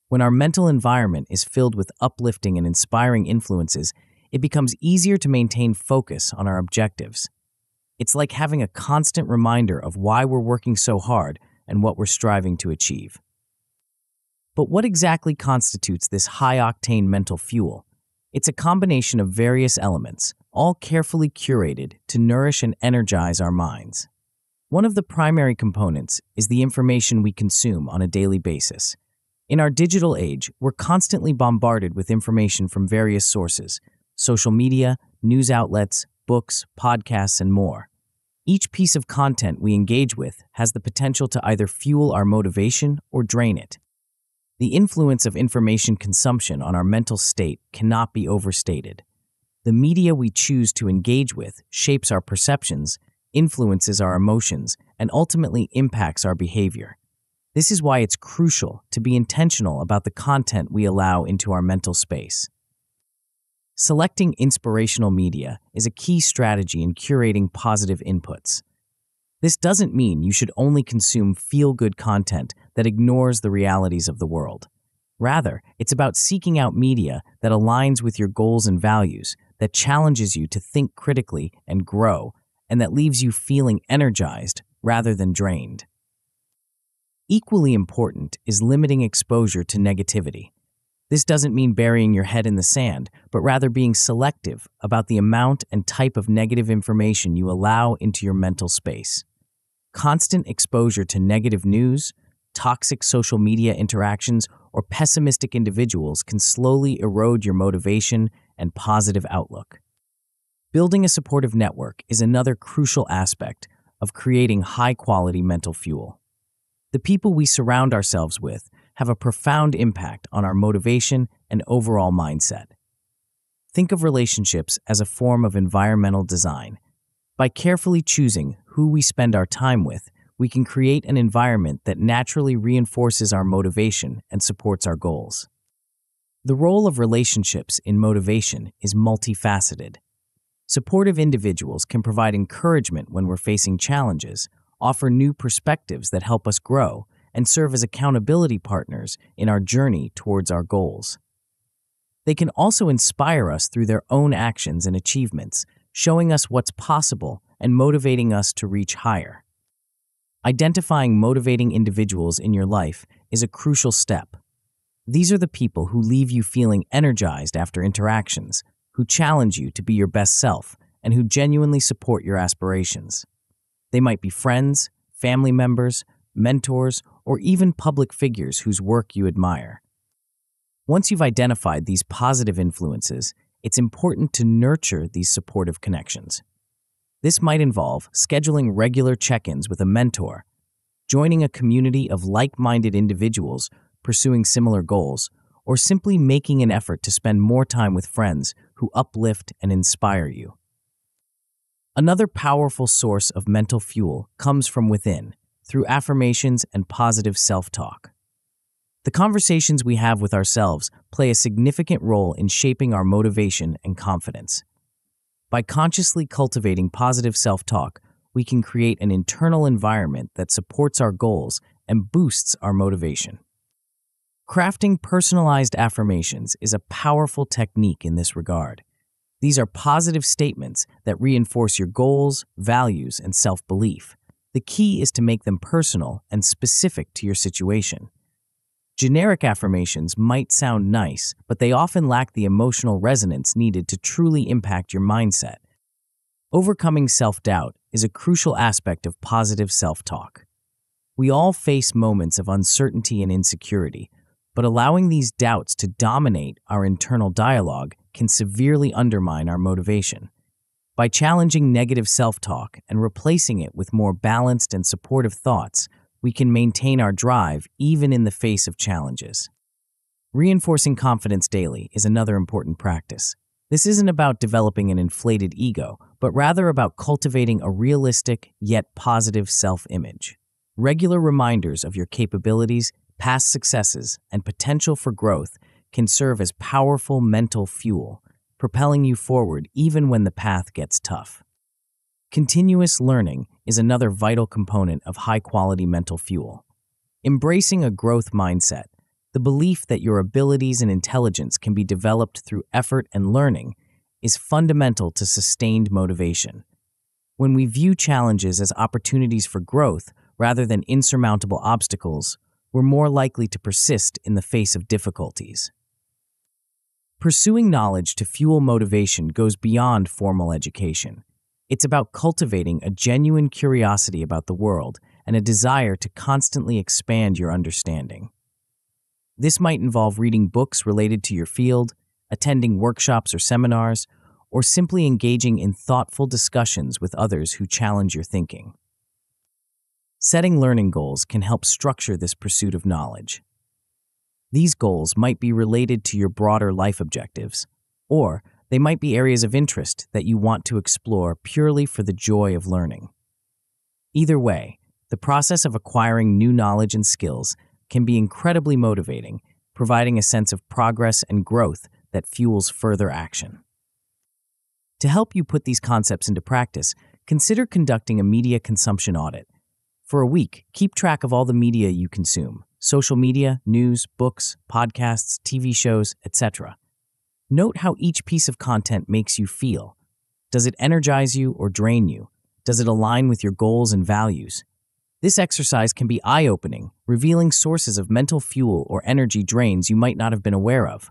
When our mental environment is filled with uplifting and inspiring influences, it becomes easier to maintain focus on our objectives. It's like having a constant reminder of why we're working so hard and what we're striving to achieve. But what exactly constitutes this high-octane mental fuel? It's a combination of various elements, all carefully curated to nourish and energize our minds. One of the primary components is the information we consume on a daily basis. In our digital age, we're constantly bombarded with information from various sources: social media, news outlets, books, podcasts, and more. Each piece of content we engage with has the potential to either fuel our motivation or drain it. The influence of information consumption on our mental state cannot be overstated. The media we choose to engage with shapes our perceptions, influences our emotions, and ultimately impacts our behavior. This is why it's crucial to be intentional about the content we allow into our mental space. Selecting inspirational media is a key strategy in curating positive inputs. This doesn't mean you should only consume feel-good content that ignores the realities of the world. Rather, it's about seeking out media that aligns with your goals and values, that challenges you to think critically and grow, and that leaves you feeling energized rather than drained. Equally important is limiting exposure to negativity. This doesn't mean burying your head in the sand, but rather being selective about the amount and type of negative information you allow into your mental space. Constant exposure to negative news, toxic social media interactions, or pessimistic individuals can slowly erode your motivation and positive outlook. Building a supportive network is another crucial aspect of creating high-quality mental fuel. The people we surround ourselves with have a profound impact on our motivation and overall mindset. Think of relationships as a form of environmental design. By carefully choosing who we spend our time with, we can create an environment that naturally reinforces our motivation and supports our goals. The role of relationships in motivation is multifaceted. Supportive individuals can provide encouragement when we're facing challenges, offer new perspectives that help us grow, and serve as accountability partners in our journey towards our goals. They can also inspire us through their own actions and achievements, showing us what's possible and motivating us to reach higher. Identifying motivating individuals in your life is a crucial step. These are the people who leave you feeling energized after interactions, who challenge you to be your best self, and who genuinely support your aspirations. They might be friends, family members, mentors, or even public figures whose work you admire. Once you've identified these positive influences, it's important to nurture these supportive connections. This might involve scheduling regular check-ins with a mentor, joining a community of like-minded individuals pursuing similar goals, or simply making an effort to spend more time with friends who uplift and inspire you. Another powerful source of mental fuel comes from within, through affirmations and positive self-talk. The conversations we have with ourselves play a significant role in shaping our motivation and confidence. By consciously cultivating positive self-talk, we can create an internal environment that supports our goals and boosts our motivation. Crafting personalized affirmations is a powerful technique in this regard. These are positive statements that reinforce your goals, values, and self-belief. The key is to make them personal and specific to your situation. Generic affirmations might sound nice, but they often lack the emotional resonance needed to truly impact your mindset. Overcoming self-doubt is a crucial aspect of positive self-talk. We all face moments of uncertainty and insecurity, but allowing these doubts to dominate our internal dialogue can severely undermine our motivation. By challenging negative self-talk and replacing it with more balanced and supportive thoughts, we can maintain our drive even in the face of challenges. Reinforcing confidence daily is another important practice. This isn't about developing an inflated ego, but rather about cultivating a realistic yet positive self-image. Regular reminders of your capabilities, past successes, and potential for growth can serve as powerful mental fuel, propelling you forward even when the path gets tough. Continuous learning is another vital component of high-quality mental fuel. Embracing a growth mindset, the belief that your abilities and intelligence can be developed through effort and learning, is fundamental to sustained motivation. When we view challenges as opportunities for growth rather than insurmountable obstacles, we're more likely to persist in the face of difficulties. Pursuing knowledge to fuel motivation goes beyond formal education. It's about cultivating a genuine curiosity about the world and a desire to constantly expand your understanding. This might involve reading books related to your field, attending workshops or seminars, or simply engaging in thoughtful discussions with others who challenge your thinking. Setting learning goals can help structure this pursuit of knowledge. These goals might be related to your broader life objectives, or they might be areas of interest that you want to explore purely for the joy of learning. Either way, the process of acquiring new knowledge and skills can be incredibly motivating, providing a sense of progress and growth that fuels further action. To help you put these concepts into practice, consider conducting a media consumption audit. For a week, keep track of all the media you consume: social media, news, books, podcasts, TV shows, etc. Note how each piece of content makes you feel. Does it energize you or drain you? Does it align with your goals and values? This exercise can be eye-opening, revealing sources of mental fuel or energy drains you might not have been aware of.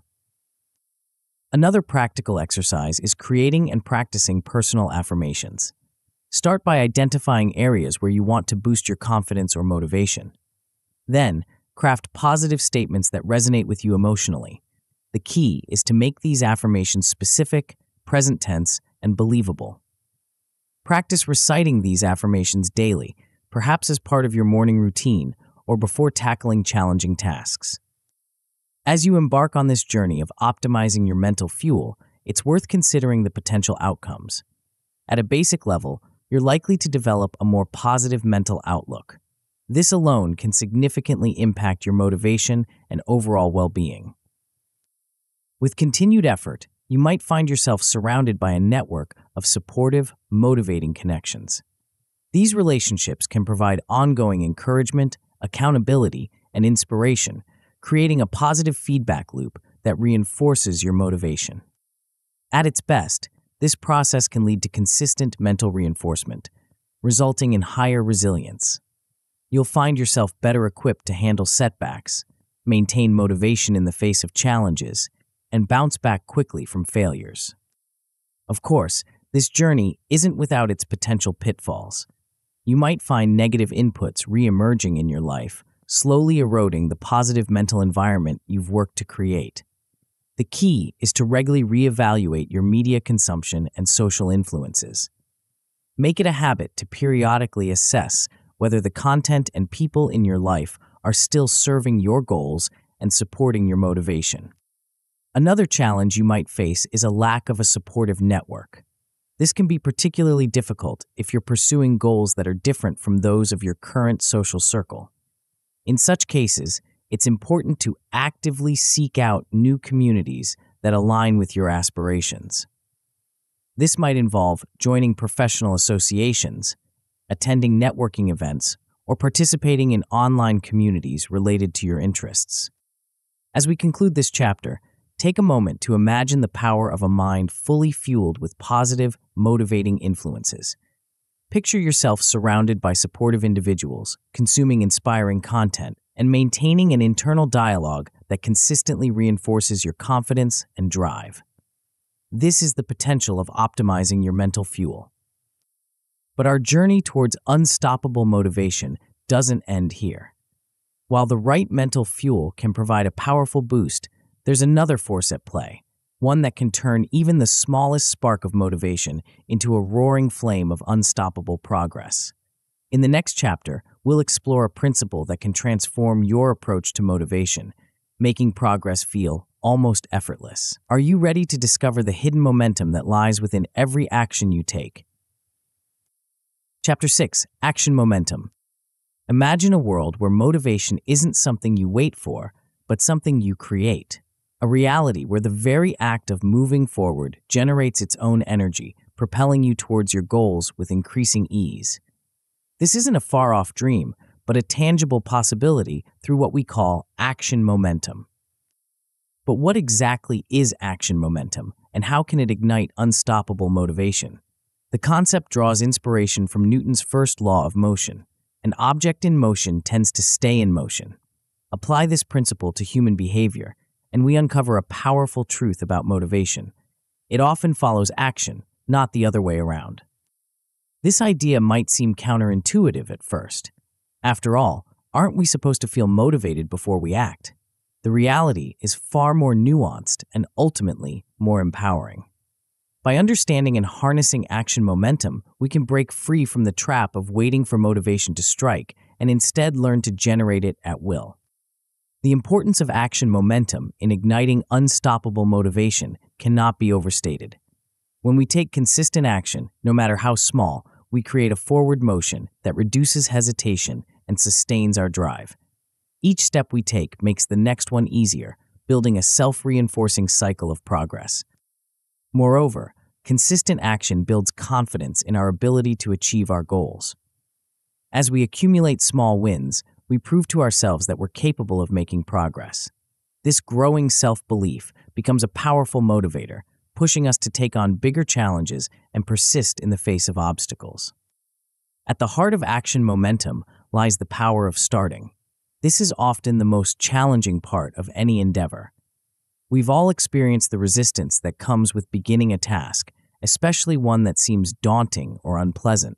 Another practical exercise is creating and practicing personal affirmations. Start by identifying areas where you want to boost your confidence or motivation. Then, craft positive statements that resonate with you emotionally. The key is to make these affirmations specific, present tense, and believable. Practice reciting these affirmations daily, perhaps as part of your morning routine or before tackling challenging tasks. As you embark on this journey of optimizing your mental fuel, it's worth considering the potential outcomes. At a basic level, you're likely to develop a more positive mental outlook. This alone can significantly impact your motivation and overall well-being. With continued effort, you might find yourself surrounded by a network of supportive, motivating connections. These relationships can provide ongoing encouragement, accountability, and inspiration, creating a positive feedback loop that reinforces your motivation. At its best, this process can lead to consistent mental reinforcement, resulting in higher resilience. You'll find yourself better equipped to handle setbacks, maintain motivation in the face of challenges, and bounce back quickly from failures. Of course, this journey isn't without its potential pitfalls. You might find negative inputs re-emerging in your life, slowly eroding the positive mental environment you've worked to create. The key is to regularly reevaluate your media consumption and social influences. Make it a habit to periodically assess whether the content and people in your life are still serving your goals and supporting your motivation. Another challenge you might face is a lack of a supportive network. This can be particularly difficult if you're pursuing goals that are different from those of your current social circle. In such cases, it's important to actively seek out new communities that align with your aspirations. This might involve joining professional associations, attending networking events, or participating in online communities related to your interests. As we conclude this chapter, take a moment to imagine the power of a mind fully fueled with positive, motivating influences. Picture yourself surrounded by supportive individuals, consuming inspiring content, and maintaining an internal dialogue that consistently reinforces your confidence and drive. This is the potential of optimizing your mental fuel. But our journey towards unstoppable motivation doesn't end here. While the right mental fuel can provide a powerful boost, there's another force at play, one that can turn even the smallest spark of motivation into a roaring flame of unstoppable progress. In the next chapter, we'll explore a principle that can transform your approach to motivation, making progress feel almost effortless. Are you ready to discover the hidden momentum that lies within every action you take? Chapter 6: Action Momentum. Imagine a world where motivation isn't something you wait for, but something you create. A reality where the very act of moving forward generates its own energy, propelling you towards your goals with increasing ease. This isn't a far-off dream, but a tangible possibility through what we call action momentum. But what exactly is action momentum, and how can it ignite unstoppable motivation? The concept draws inspiration from Newton's first law of motion. An object in motion tends to stay in motion. Apply this principle to human behavior, and we uncover a powerful truth about motivation. It often follows action, not the other way around. This idea might seem counterintuitive at first. After all, aren't we supposed to feel motivated before we act? The reality is far more nuanced and ultimately more empowering. By understanding and harnessing action momentum, we can break free from the trap of waiting for motivation to strike and instead learn to generate it at will. The importance of action momentum in igniting unstoppable motivation cannot be overstated. When we take consistent action, no matter how small, we create a forward motion that reduces hesitation and sustains our drive. Each step we take makes the next one easier, building a self-reinforcing cycle of progress. Moreover, consistent action builds confidence in our ability to achieve our goals. As we accumulate small wins, we prove to ourselves that we're capable of making progress. This growing self-belief becomes a powerful motivator, pushing us to take on bigger challenges and persist in the face of obstacles. At the heart of action momentum lies the power of starting. This is often the most challenging part of any endeavor. We've all experienced the resistance that comes with beginning a task, especially one that seems daunting or unpleasant.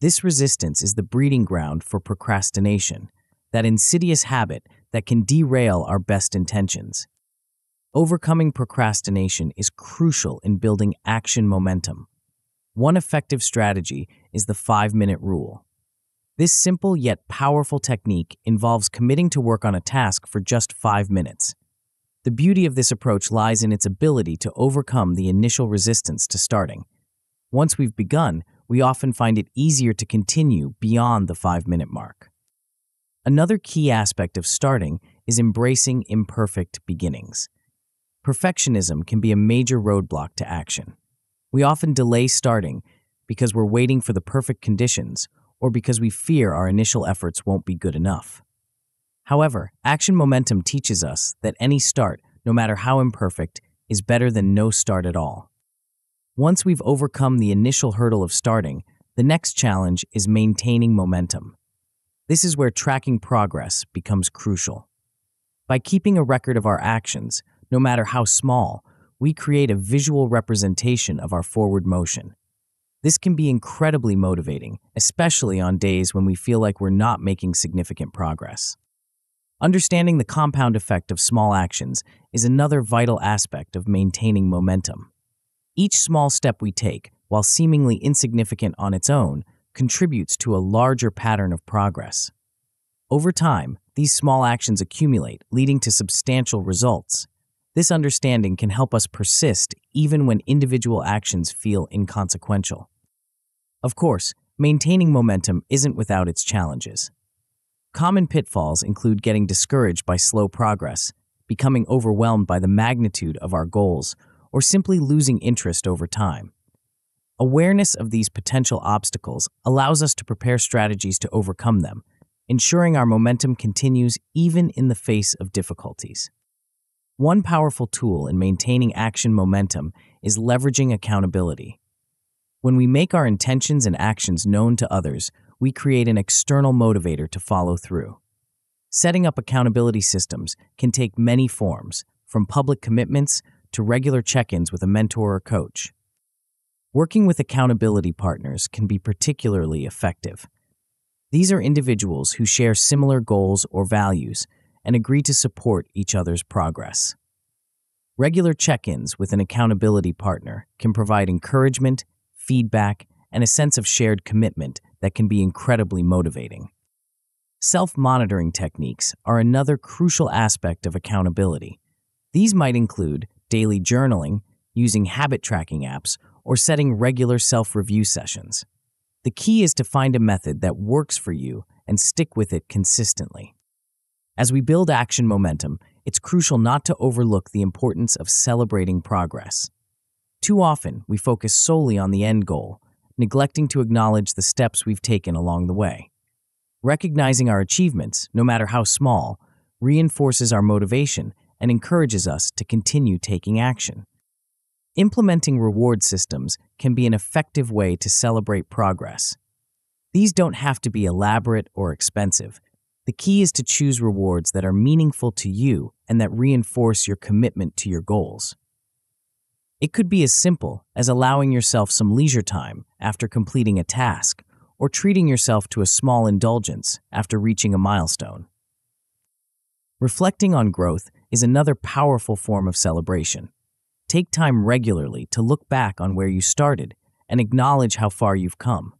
This resistance is the breeding ground for procrastination, that insidious habit that can derail our best intentions. Overcoming procrastination is crucial in building action momentum. One effective strategy is the 5-minute rule. This simple yet powerful technique involves committing to work on a task for just 5 minutes. The beauty of this approach lies in its ability to overcome the initial resistance to starting. Once we've begun, we often find it easier to continue beyond the 5-minute mark. Another key aspect of starting is embracing imperfect beginnings. Perfectionism can be a major roadblock to action. We often delay starting because we're waiting for the perfect conditions or because we fear our initial efforts won't be good enough. However, action momentum teaches us that any start, no matter how imperfect, is better than no start at all. Once we've overcome the initial hurdle of starting, the next challenge is maintaining momentum. This is where tracking progress becomes crucial. By keeping a record of our actions, no matter how small, we create a visual representation of our forward motion. This can be incredibly motivating, especially on days when we feel like we're not making significant progress. Understanding the compound effect of small actions is another vital aspect of maintaining momentum. Each small step we take, while seemingly insignificant on its own, contributes to a larger pattern of progress. Over time, these small actions accumulate, leading to substantial results. This understanding can help us persist even when individual actions feel inconsequential. Of course, maintaining momentum isn't without its challenges. Common pitfalls include getting discouraged by slow progress, becoming overwhelmed by the magnitude of our goals, or simply losing interest over time. Awareness of these potential obstacles allows us to prepare strategies to overcome them, ensuring our momentum continues even in the face of difficulties. One powerful tool in maintaining action momentum is leveraging accountability. When we make our intentions and actions known to others, we create an external motivator to follow through. Setting up accountability systems can take many forms, from public commitments to regular check-ins with a mentor or coach. Working with accountability partners can be particularly effective. These are individuals who share similar goals or values and agree to support each other's progress. Regular check-ins with an accountability partner can provide encouragement, feedback, and a sense of shared commitment that can be incredibly motivating. Self-monitoring techniques are another crucial aspect of accountability. These might include daily journaling, using habit tracking apps, or setting regular self-review sessions. The key is to find a method that works for you and stick with it consistently. As we build action momentum, it's crucial not to overlook the importance of celebrating progress. Too often, we focus solely on the end goal, neglecting to acknowledge the steps we've taken along the way. Recognizing our achievements, no matter how small, reinforces our motivation and encourages us to continue taking action. Implementing reward systems can be an effective way to celebrate progress. These don't have to be elaborate or expensive. The key is to choose rewards that are meaningful to you and that reinforce your commitment to your goals. It could be as simple as allowing yourself some leisure time after completing a task, or treating yourself to a small indulgence after reaching a milestone. Reflecting on growth is another powerful form of celebration. Take time regularly to look back on where you started and acknowledge how far you've come.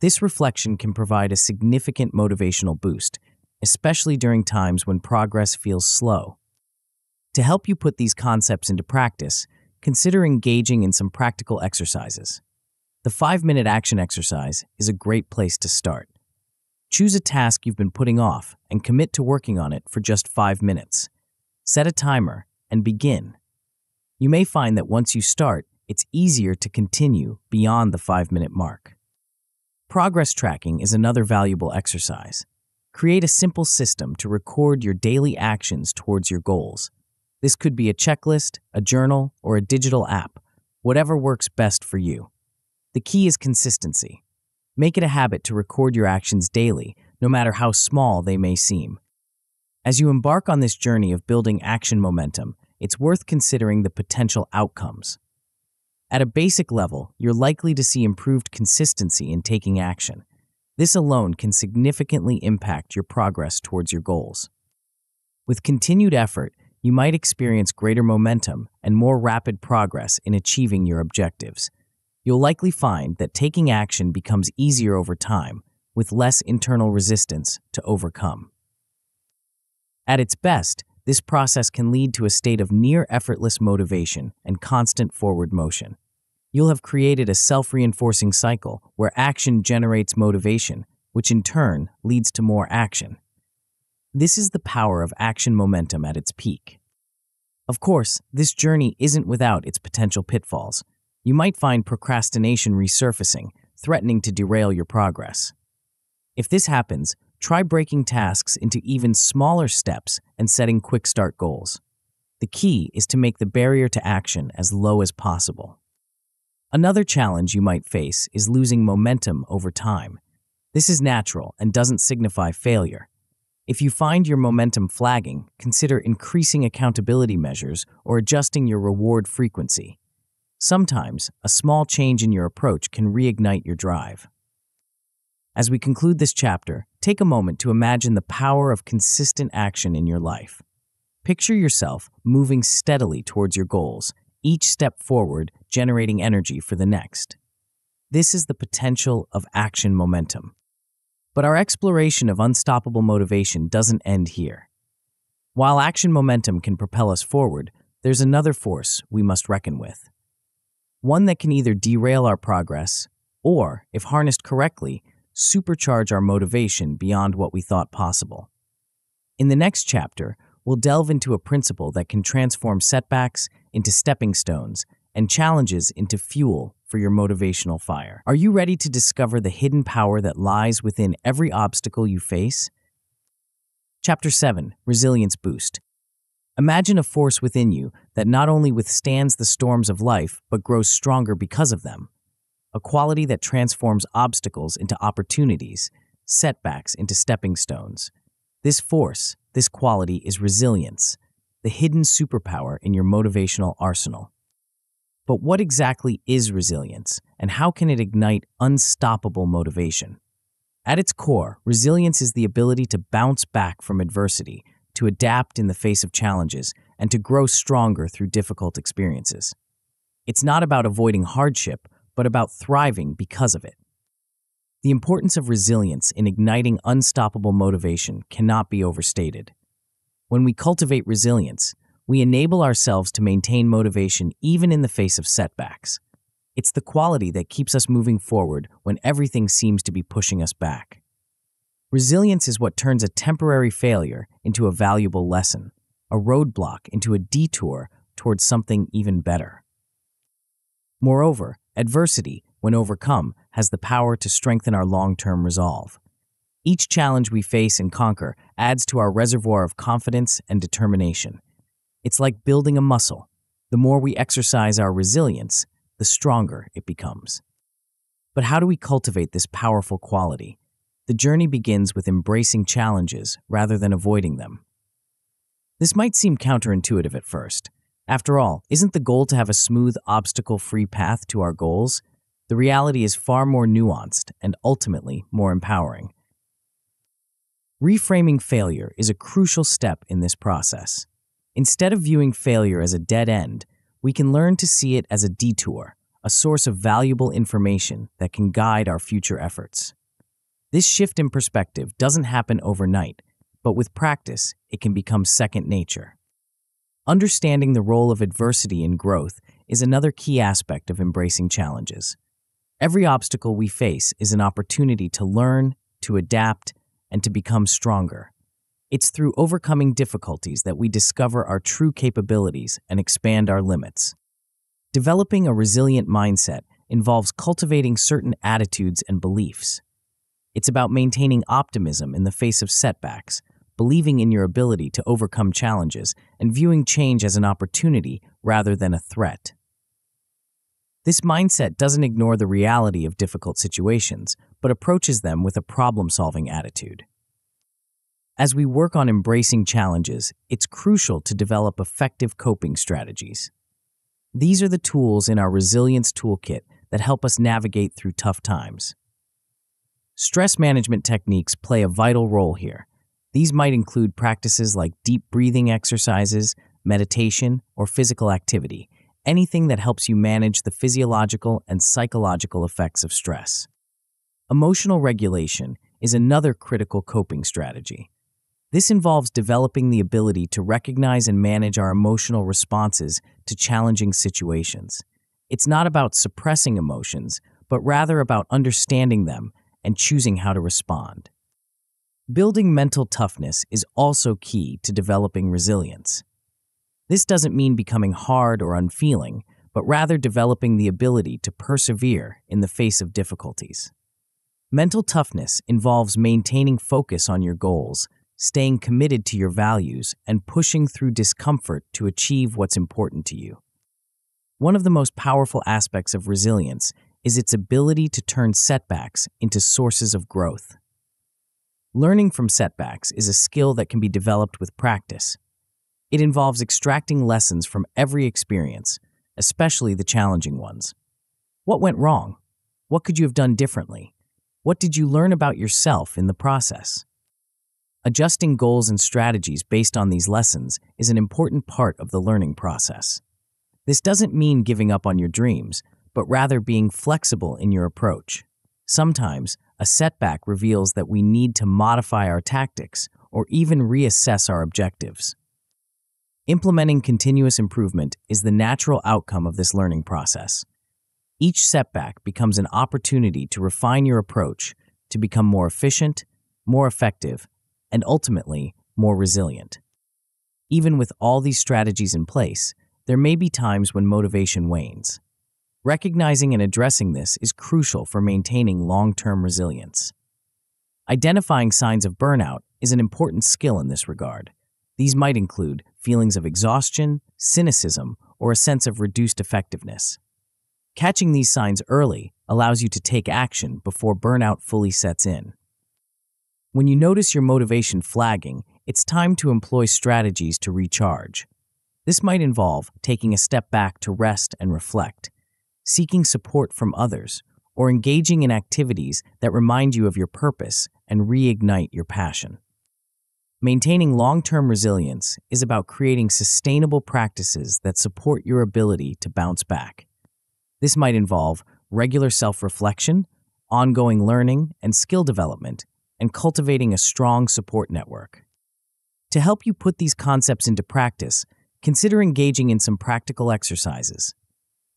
This reflection can provide a significant motivational boost, especially during times when progress feels slow. To help you put these concepts into practice, consider engaging in some practical exercises. The 5-minute action exercise is a great place to start. Choose a task you've been putting off and commit to working on it for just 5 minutes. Set a timer and begin. You may find that once you start, it's easier to continue beyond the 5-minute mark. Progress tracking is another valuable exercise. Create a simple system to record your daily actions towards your goals. This could be a checklist, a journal, or a digital app, whatever works best for you. The key is consistency. Make it a habit to record your actions daily, no matter how small they may seem. As you embark on this journey of building action momentum, it's worth considering the potential outcomes. At a basic level, you're likely to see improved consistency in taking action. This alone can significantly impact your progress towards your goals. With continued effort, you might experience greater momentum and more rapid progress in achieving your objectives. You'll likely find that taking action becomes easier over time, with less internal resistance to overcome. At its best, this process can lead to a state of near-effortless motivation and constant forward motion. You'll have created a self-reinforcing cycle where action generates motivation, which in turn leads to more action. This is the power of action momentum at its peak. Of course, this journey isn't without its potential pitfalls. You might find procrastination resurfacing, threatening to derail your progress. If this happens, try breaking tasks into even smaller steps and setting quick start goals. The key is to make the barrier to action as low as possible. Another challenge you might face is losing momentum over time. This is natural and doesn't signify failure. If you find your momentum flagging, consider increasing accountability measures or adjusting your reward frequency. Sometimes, a small change in your approach can reignite your drive. As we conclude this chapter, take a moment to imagine the power of consistent action in your life. Picture yourself moving steadily towards your goals, each step forward generating energy for the next. This is the potential of action momentum. But our exploration of unstoppable motivation doesn't end here. While action momentum can propel us forward, there's another force we must reckon with. One that can either derail our progress or, if harnessed correctly, supercharge our motivation beyond what we thought possible. In the next chapter, we'll delve into a principle that can transform setbacks into stepping stones and challenges into fuel for your motivational fire. Are you ready to discover the hidden power that lies within every obstacle you face? Chapter 7, Resilience Boost. Imagine a force within you that not only withstands the storms of life, but grows stronger because of them. A quality that transforms obstacles into opportunities, setbacks into stepping stones. This force, this quality is resilience, the hidden superpower in your motivational arsenal. But what exactly is resilience, and how can it ignite unstoppable motivation? At its core, resilience is the ability to bounce back from adversity, to adapt in the face of challenges, and to grow stronger through difficult experiences. It's not about avoiding hardship, but about thriving because of it. The importance of resilience in igniting unstoppable motivation cannot be overstated. When we cultivate resilience, we enable ourselves to maintain motivation even in the face of setbacks. It's the quality that keeps us moving forward when everything seems to be pushing us back. Resilience is what turns a temporary failure into a valuable lesson, a roadblock into a detour towards something even better. Moreover, adversity, when overcome, has the power to strengthen our long-term resolve. Each challenge we face and conquer adds to our reservoir of confidence and determination. It's like building a muscle. The more we exercise our resilience, the stronger it becomes. But how do we cultivate this powerful quality? The journey begins with embracing challenges rather than avoiding them. This might seem counterintuitive at first. After all, isn't the goal to have a smooth, obstacle-free path to our goals? The reality is far more nuanced and ultimately more empowering. Reframing failure is a crucial step in this process. Instead of viewing failure as a dead end, we can learn to see it as a detour, a source of valuable information that can guide our future efforts. This shift in perspective doesn't happen overnight, but with practice, it can become second nature. Understanding the role of adversity in growth is another key aspect of embracing challenges. Every obstacle we face is an opportunity to learn, to adapt, and to become stronger. It's through overcoming difficulties that we discover our true capabilities and expand our limits. Developing a resilient mindset involves cultivating certain attitudes and beliefs. It's about maintaining optimism in the face of setbacks, believing in your ability to overcome challenges, and viewing change as an opportunity rather than a threat. This mindset doesn't ignore the reality of difficult situations, but approaches them with a problem-solving attitude. As we work on embracing challenges, it's crucial to develop effective coping strategies. These are the tools in our resilience toolkit that help us navigate through tough times. Stress management techniques play a vital role here. These might include practices like deep breathing exercises, meditation, or physical activity, anything that helps you manage the physiological and psychological effects of stress. Emotional regulation is another critical coping strategy. This involves developing the ability to recognize and manage our emotional responses to challenging situations. It's not about suppressing emotions, but rather about understanding them and choosing how to respond. Building mental toughness is also key to developing resilience. This doesn't mean becoming hard or unfeeling, but rather developing the ability to persevere in the face of difficulties. Mental toughness involves maintaining focus on your goals, staying committed to your values, and pushing through discomfort to achieve what's important to you. One of the most powerful aspects of resilience is its ability to turn setbacks into sources of growth. Learning from setbacks is a skill that can be developed with practice. It involves extracting lessons from every experience, especially the challenging ones. What went wrong? What could you have done differently? What did you learn about yourself in the process? Adjusting goals and strategies based on these lessons is an important part of the learning process. This doesn't mean giving up on your dreams, but rather being flexible in your approach. Sometimes, a setback reveals that we need to modify our tactics or even reassess our objectives. Implementing continuous improvement is the natural outcome of this learning process. Each setback becomes an opportunity to refine your approach, to become more efficient, more effective, and ultimately, more resilient. Even with all these strategies in place, there may be times when motivation wanes. Recognizing and addressing this is crucial for maintaining long-term resilience. Identifying signs of burnout is an important skill in this regard. These might include feelings of exhaustion, cynicism, or a sense of reduced effectiveness. Catching these signs early allows you to take action before burnout fully sets in. When you notice your motivation flagging, it's time to employ strategies to recharge. This might involve taking a step back to rest and reflect, seeking support from others, or engaging in activities that remind you of your purpose and reignite your passion. Maintaining long-term resilience is about creating sustainable practices that support your ability to bounce back. This might involve regular self-reflection, ongoing learning and skill development, and cultivating a strong support network. To help you put these concepts into practice, consider engaging in some practical exercises.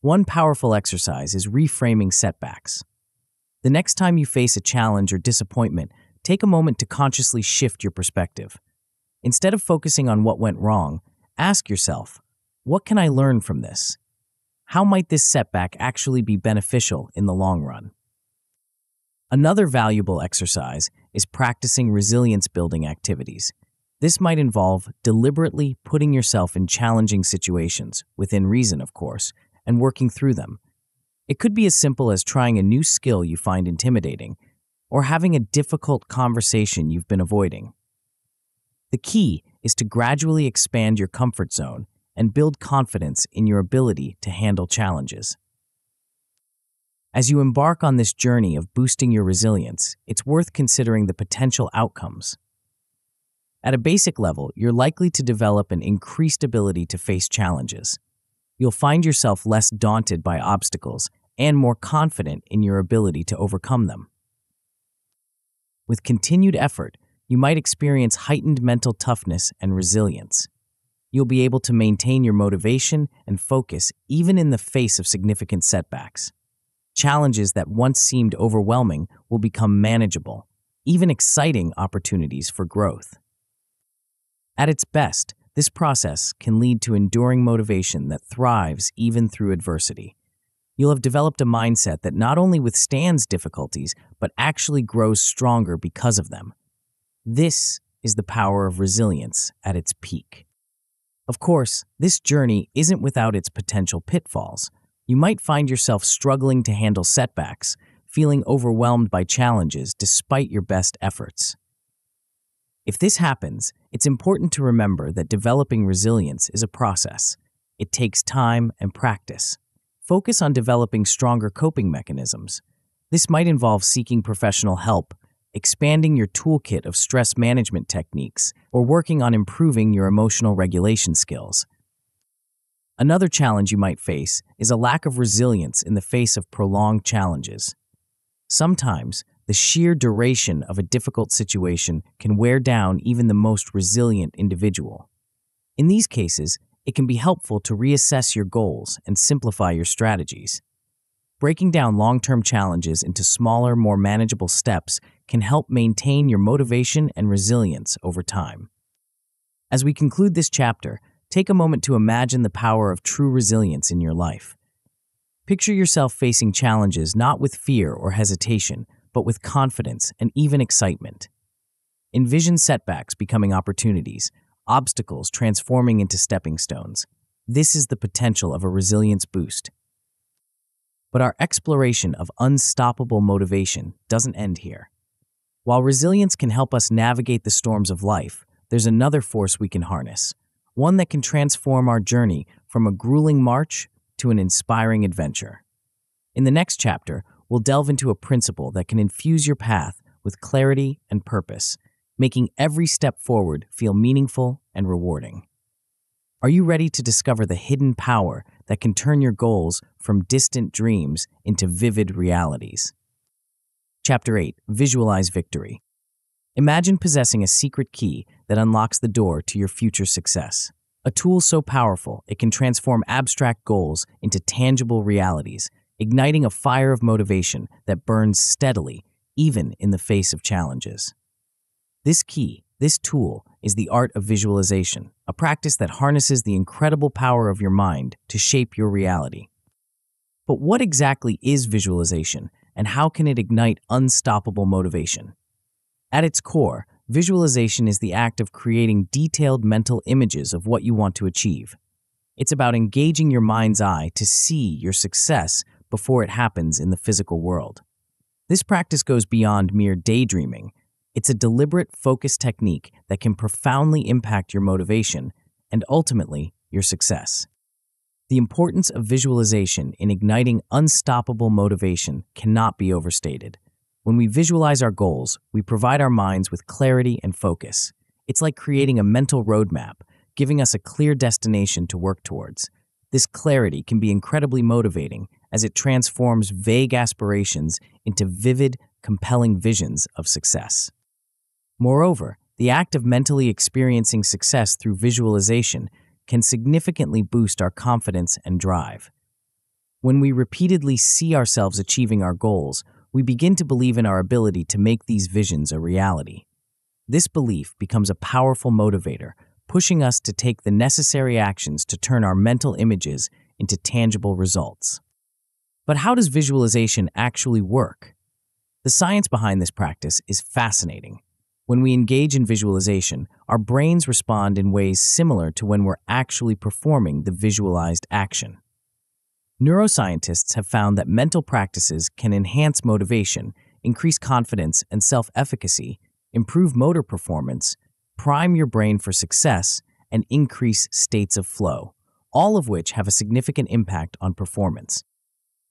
One powerful exercise is reframing setbacks. The next time you face a challenge or disappointment, take a moment to consciously shift your perspective. Instead of focusing on what went wrong, ask yourself, what can I learn from this? How might this setback actually be beneficial in the long run? Another valuable exercise is practicing resilience-building activities. This might involve deliberately putting yourself in challenging situations, within reason, of course, and working through them. It could be as simple as trying a new skill you find intimidating, or having a difficult conversation you've been avoiding. The key is to gradually expand your comfort zone and build confidence in your ability to handle challenges. As you embark on this journey of boosting your resilience, it's worth considering the potential outcomes. At a basic level, you're likely to develop an increased ability to face challenges. You'll find yourself less daunted by obstacles and more confident in your ability to overcome them. With continued effort, you might experience heightened mental toughness and resilience. You'll be able to maintain your motivation and focus even in the face of significant setbacks. Challenges that once seemed overwhelming will become manageable, even exciting opportunities for growth. At its best, this process can lead to enduring motivation that thrives even through adversity. You'll have developed a mindset that not only withstands difficulties, but actually grows stronger because of them. This is the power of resilience at its peak. Of course, this journey isn't without its potential pitfalls. You might find yourself struggling to handle setbacks, feeling overwhelmed by challenges despite your best efforts. If this happens, it's important to remember that developing resilience is a process. It takes time and practice. Focus on developing stronger coping mechanisms. This might involve seeking professional help, expanding your toolkit of stress management techniques, or working on improving your emotional regulation skills. Another challenge you might face is a lack of resilience in the face of prolonged challenges. Sometimes, the sheer duration of a difficult situation can wear down even the most resilient individual. In these cases, it can be helpful to reassess your goals and simplify your strategies. Breaking down long-term challenges into smaller, more manageable steps can help maintain your motivation and resilience over time. As we conclude this chapter, take a moment to imagine the power of true resilience in your life. Picture yourself facing challenges not with fear or hesitation, but with confidence and even excitement. Envision setbacks becoming opportunities, obstacles transforming into stepping stones. This is the potential of a resilience boost. But our exploration of unstoppable motivation doesn't end here. While resilience can help us navigate the storms of life, there's another force we can harness, one that can transform our journey from a grueling march to an inspiring adventure. In the next chapter, we'll delve into a principle that can infuse your path with clarity and purpose, making every step forward feel meaningful and rewarding. Are you ready to discover the hidden power that can turn your goals from distant dreams into vivid realities? Chapter 8. Visualize Victory. Imagine possessing a secret key that unlocks the door to your future success. A tool so powerful it can transform abstract goals into tangible realities, igniting a fire of motivation that burns steadily, even in the face of challenges. This tool, is the art of visualization, a practice that harnesses the incredible power of your mind to shape your reality. But what exactly is visualization, and how can it ignite unstoppable motivation? At its core, visualization is the act of creating detailed mental images of what you want to achieve. It's about engaging your mind's eye to see your success before it happens in the physical world. This practice goes beyond mere daydreaming. It's a deliberate, focused technique that can profoundly impact your motivation and ultimately your success. The importance of visualization in igniting unstoppable motivation cannot be overstated. When we visualize our goals, we provide our minds with clarity and focus. It's like creating a mental roadmap, giving us a clear destination to work towards. This clarity can be incredibly motivating as it transforms vague aspirations into vivid, compelling visions of success. Moreover, the act of mentally experiencing success through visualization can significantly boost our confidence and drive. When we repeatedly see ourselves achieving our goals, we begin to believe in our ability to make these visions a reality. This belief becomes a powerful motivator, pushing us to take the necessary actions to turn our mental images into tangible results. But how does visualization actually work? The science behind this practice is fascinating. When we engage in visualization, our brains respond in ways similar to when we're actually performing the visualized action. Neuroscientists have found that mental practices can enhance motivation, increase confidence and self-efficacy, improve motor performance, prime your brain for success, and increase states of flow, all of which have a significant impact on performance.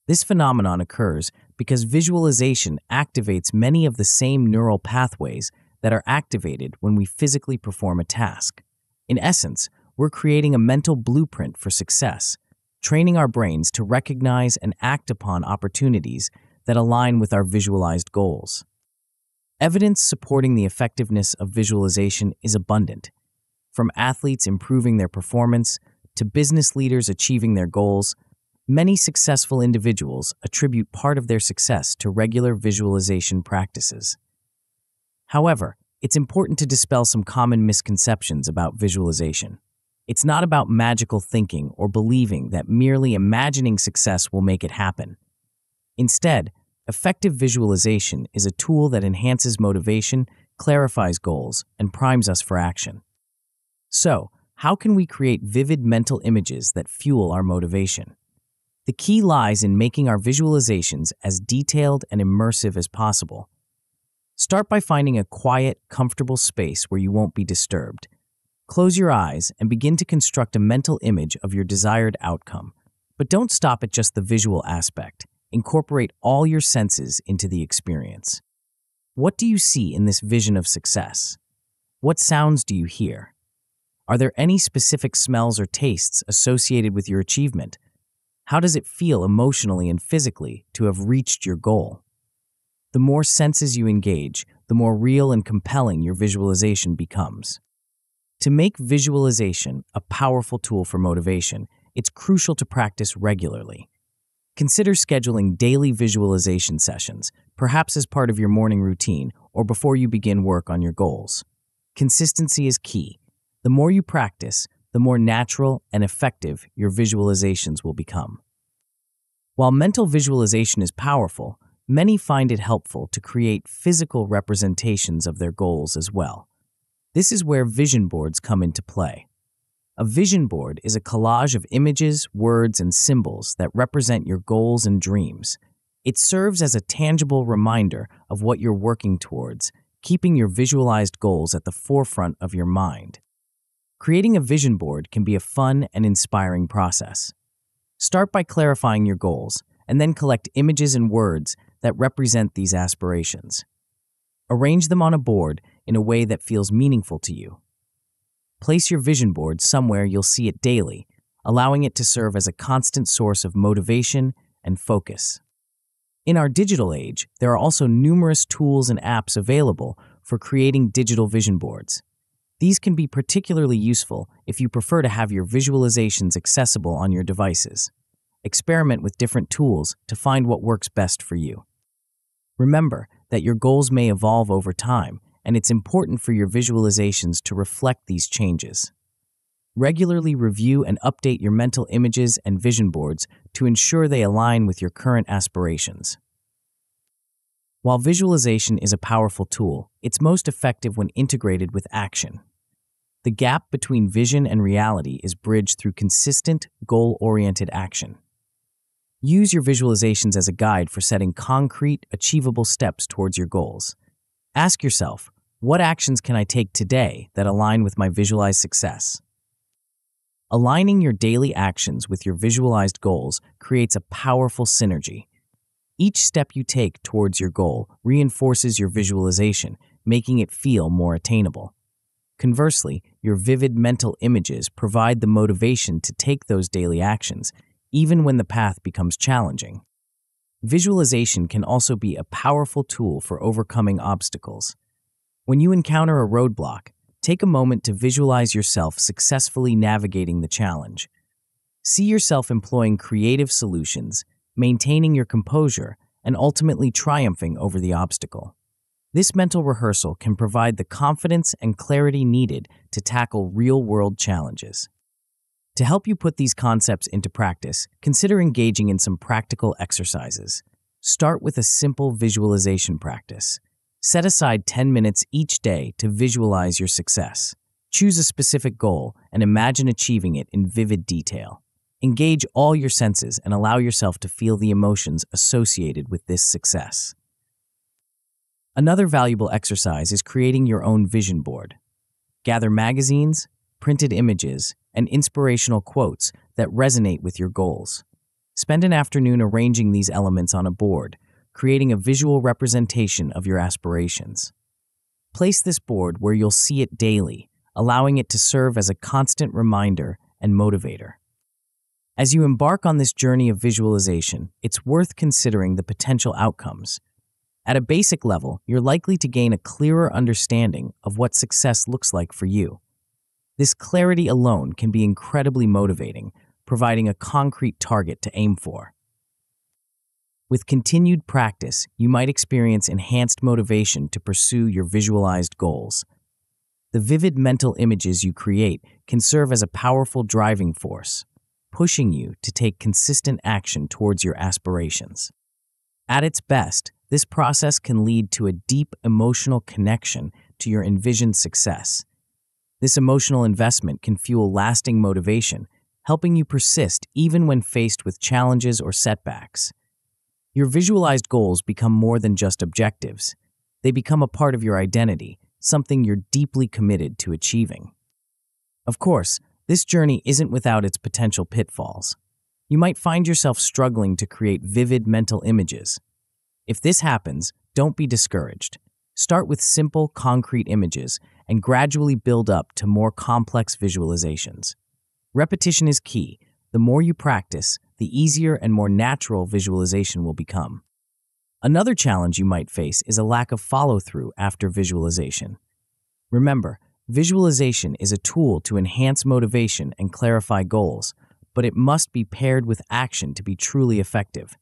This phenomenon occurs because visualization activates many of the same neural pathways that are activated when we physically perform a task. In essence, we're creating a mental blueprint for success, training our brains to recognize and act upon opportunities that align with our visualized goals. Evidence supporting the effectiveness of visualization is abundant. From athletes improving their performance to business leaders achieving their goals, many successful individuals attribute part of their success to regular visualization practices. However, it's important to dispel some common misconceptions about visualization. It's not about magical thinking or believing that merely imagining success will make it happen. Instead, effective visualization is a tool that enhances motivation, clarifies goals, and primes us for action. So, how can we create vivid mental images that fuel our motivation? The key lies in making our visualizations as detailed and immersive as possible. Start by finding a quiet, comfortable space where you won't be disturbed. Close your eyes and begin to construct a mental image of your desired outcome. But don't stop at just the visual aspect. Incorporate all your senses into the experience. What do you see in this vision of success? What sounds do you hear? Are there any specific smells or tastes associated with your achievement? How does it feel emotionally and physically to have reached your goal? The more senses you engage, the more real and compelling your visualization becomes. To make visualization a powerful tool for motivation, it's crucial to practice regularly. Consider scheduling daily visualization sessions, perhaps as part of your morning routine or before you begin work on your goals. Consistency is key. The more you practice, the more natural and effective your visualizations will become. While mental visualization is powerful, many find it helpful to create physical representations of their goals as well. This is where vision boards come into play. A vision board is a collage of images, words, and symbols that represent your goals and dreams. It serves as a tangible reminder of what you're working towards, keeping your visualized goals at the forefront of your mind. Creating a vision board can be a fun and inspiring process. Start by clarifying your goals, and then collect images and words that represent these aspirations. Arrange them on a board in a way that feels meaningful to you. Place your vision board somewhere you'll see it daily, allowing it to serve as a constant source of motivation and focus. In our digital age, there are also numerous tools and apps available for creating digital vision boards. These can be particularly useful if you prefer to have your visualizations accessible on your devices. Experiment with different tools to find what works best for you. Remember that your goals may evolve over time, and it's important for your visualizations to reflect these changes. Regularly review and update your mental images and vision boards to ensure they align with your current aspirations. While visualization is a powerful tool, it's most effective when integrated with action. The gap between vision and reality is bridged through consistent, goal-oriented action. Use your visualizations as a guide for setting concrete, achievable steps towards your goals. Ask yourself, What actions can I take today that align with my visualized success? Aligning your daily actions with your visualized goals creates a powerful synergy. Each step you take towards your goal reinforces your visualization, making it feel more attainable. Conversely, your vivid mental images provide the motivation to take those daily actions, even when the path becomes challenging. Visualization can also be a powerful tool for overcoming obstacles. When you encounter a roadblock, take a moment to visualize yourself successfully navigating the challenge. See yourself employing creative solutions, maintaining your composure, and ultimately triumphing over the obstacle. This mental rehearsal can provide the confidence and clarity needed to tackle real-world challenges. To help you put these concepts into practice, consider engaging in some practical exercises. Start with a simple visualization practice. Set aside 10 minutes each day to visualize your success. Choose a specific goal and imagine achieving it in vivid detail. Engage all your senses and allow yourself to feel the emotions associated with this success. Another valuable exercise is creating your own vision board. Gather magazines, printed images, and inspirational quotes that resonate with your goals. Spend an afternoon arranging these elements on a board, creating a visual representation of your aspirations. Place this board where you'll see it daily, allowing it to serve as a constant reminder and motivator. As you embark on this journey of visualization, it's worth considering the potential outcomes. At a basic level, you're likely to gain a clearer understanding of what success looks like for you. This clarity alone can be incredibly motivating, providing a concrete target to aim for. With continued practice, you might experience enhanced motivation to pursue your visualized goals. The vivid mental images you create can serve as a powerful driving force, pushing you to take consistent action towards your aspirations. At its best, this process can lead to a deep emotional connection to your envisioned success. This emotional investment can fuel lasting motivation, helping you persist even when faced with challenges or setbacks. Your visualized goals become more than just objectives. They become a part of your identity, something you're deeply committed to achieving. Of course, this journey isn't without its potential pitfalls. You might find yourself struggling to create vivid mental images. If this happens, don't be discouraged. Start with simple, concrete images and gradually build up to more complex visualizations. Repetition is key. The more you practice, the easier and more natural visualization will become. Another challenge you might face is a lack of follow-through after visualization. Remember, visualization is a tool to enhance motivation and clarify goals, but it must be paired with action to be truly effective.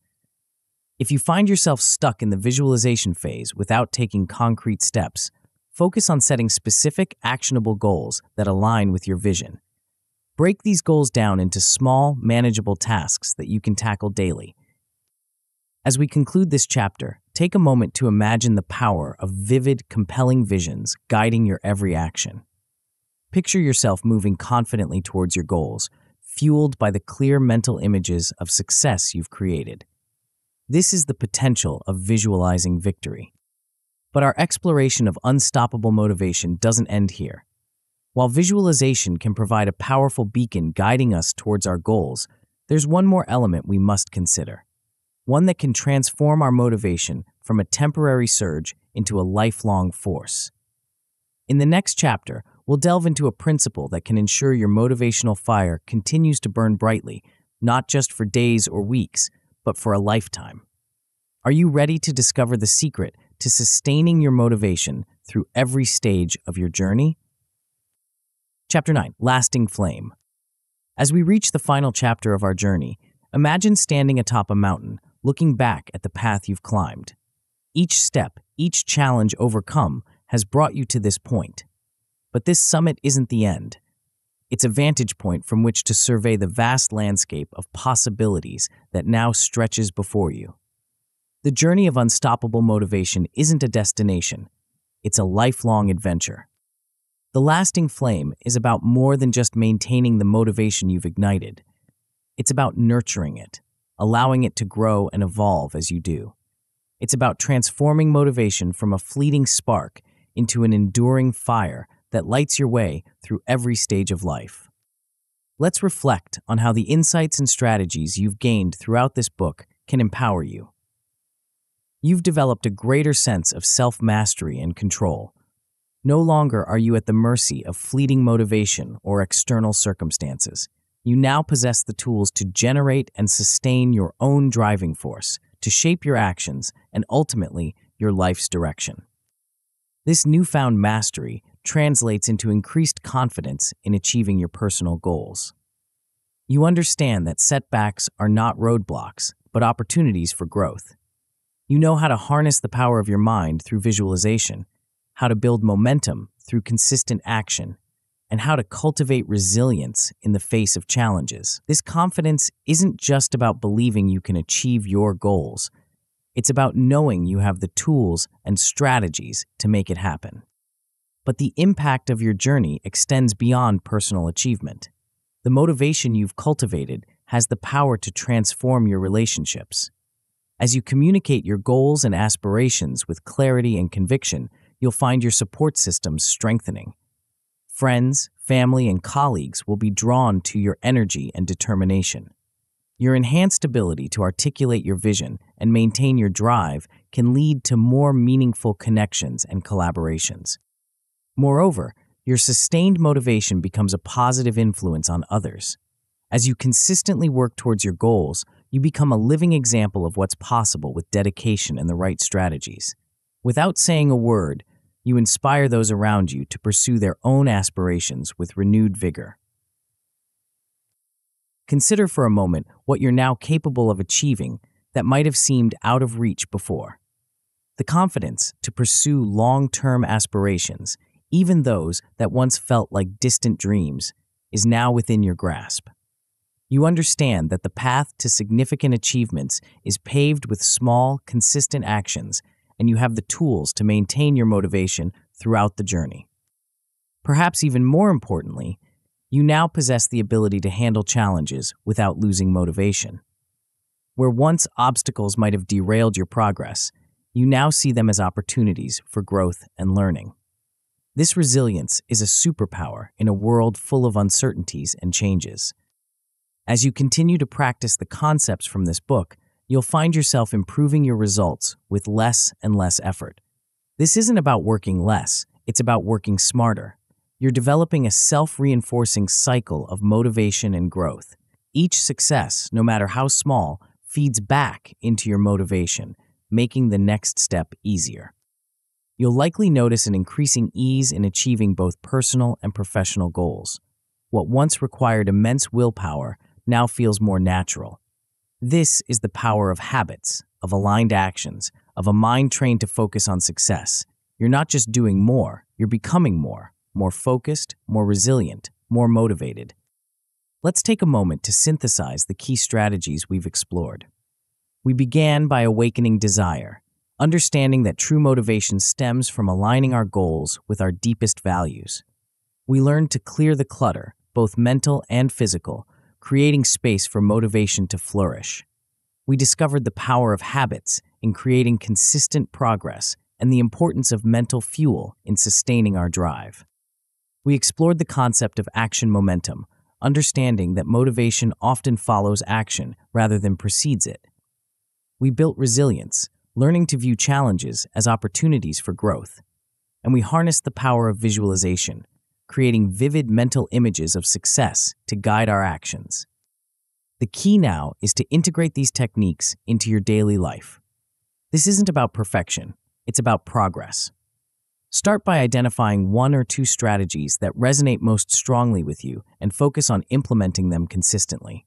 If you find yourself stuck in the visualization phase without taking concrete steps, focus on setting specific, actionable goals that align with your vision. Break these goals down into small, manageable tasks that you can tackle daily. As we conclude this chapter, take a moment to imagine the power of vivid, compelling visions guiding your every action. Picture yourself moving confidently towards your goals, fueled by the clear mental images of success you've created. This is the potential of visualizing victory. But our exploration of unstoppable motivation doesn't end here. While visualization can provide a powerful beacon guiding us towards our goals, there's one more element we must consider. One that can transform our motivation from a temporary surge into a lifelong force. In the next chapter, we'll delve into a principle that can ensure your motivational fire continues to burn brightly, not just for days or weeks, but for a lifetime. Are you ready to discover the secret to sustaining your motivation through every stage of your journey? Chapter 9, Lasting Flame. As we reach the final chapter of our journey, imagine standing atop a mountain, looking back at the path you've climbed. Each step, each challenge overcome has brought you to this point. But this summit isn't the end. It's a vantage point from which to survey the vast landscape of possibilities that now stretches before you. The journey of unstoppable motivation isn't a destination. It's a lifelong adventure. The lasting flame is about more than just maintaining the motivation you've ignited. It's about nurturing it, allowing it to grow and evolve as you do. It's about transforming motivation from a fleeting spark into an enduring fire that lights your way through every stage of life. Let's reflect on how the insights and strategies you've gained throughout this book can empower you. You've developed a greater sense of self-mastery and control. No longer are you at the mercy of fleeting motivation or external circumstances. You now possess the tools to generate and sustain your own driving force, to shape your actions and ultimately your life's direction. This newfound mastery translates into increased confidence in achieving your personal goals. You understand that setbacks are not roadblocks, but opportunities for growth. You know how to harness the power of your mind through visualization, how to build momentum through consistent action, and how to cultivate resilience in the face of challenges. This confidence isn't just about believing you can achieve your goals. It's about knowing you have the tools and strategies to make it happen. But the impact of your journey extends beyond personal achievement. The motivation you've cultivated has the power to transform your relationships. As you communicate your goals and aspirations with clarity and conviction, you'll find your support systems strengthening. Friends, family, and colleagues will be drawn to your energy and determination. Your enhanced ability to articulate your vision and maintain your drive can lead to more meaningful connections and collaborations. Moreover, your sustained motivation becomes a positive influence on others. As you consistently work towards your goals, you become a living example of what's possible with dedication and the right strategies. Without saying a word, you inspire those around you to pursue their own aspirations with renewed vigor. Consider for a moment what you're now capable of achieving that might have seemed out of reach before. The confidence to pursue long-term aspirations, even those that once felt like distant dreams, is now within your grasp. You understand that the path to significant achievements is paved with small, consistent actions, and you have the tools to maintain your motivation throughout the journey. Perhaps even more importantly, you now possess the ability to handle challenges without losing motivation. Where once obstacles might have derailed your progress, you now see them as opportunities for growth and learning. This resilience is a superpower in a world full of uncertainties and changes. As you continue to practice the concepts from this book, you'll find yourself improving your results with less and less effort. This isn't about working less, it's about working smarter. You're developing a self-reinforcing cycle of motivation and growth. Each success, no matter how small, feeds back into your motivation, making the next step easier. You'll likely notice an increasing ease in achieving both personal and professional goals. What once required immense willpower now feels more natural. This is the power of habits, of aligned actions, of a mind trained to focus on success. You're not just doing more, you're becoming more focused, more resilient, more motivated. Let's take a moment to synthesize the key strategies we've explored. We began by awakening desire, understanding that true motivation stems from aligning our goals with our deepest values. We learned to clear the clutter, both mental and physical, creating space for motivation to flourish. We discovered the power of habits in creating consistent progress and the importance of mental fuel in sustaining our drive. We explored the concept of action momentum, understanding that motivation often follows action rather than precedes it. We built resilience, learning to view challenges as opportunities for growth. And we harnessed the power of visualization, creating vivid mental images of success to guide our actions. The key now is to integrate these techniques into your daily life. This isn't about perfection, it's about progress. Start by identifying one or two strategies that resonate most strongly with you and focus on implementing them consistently.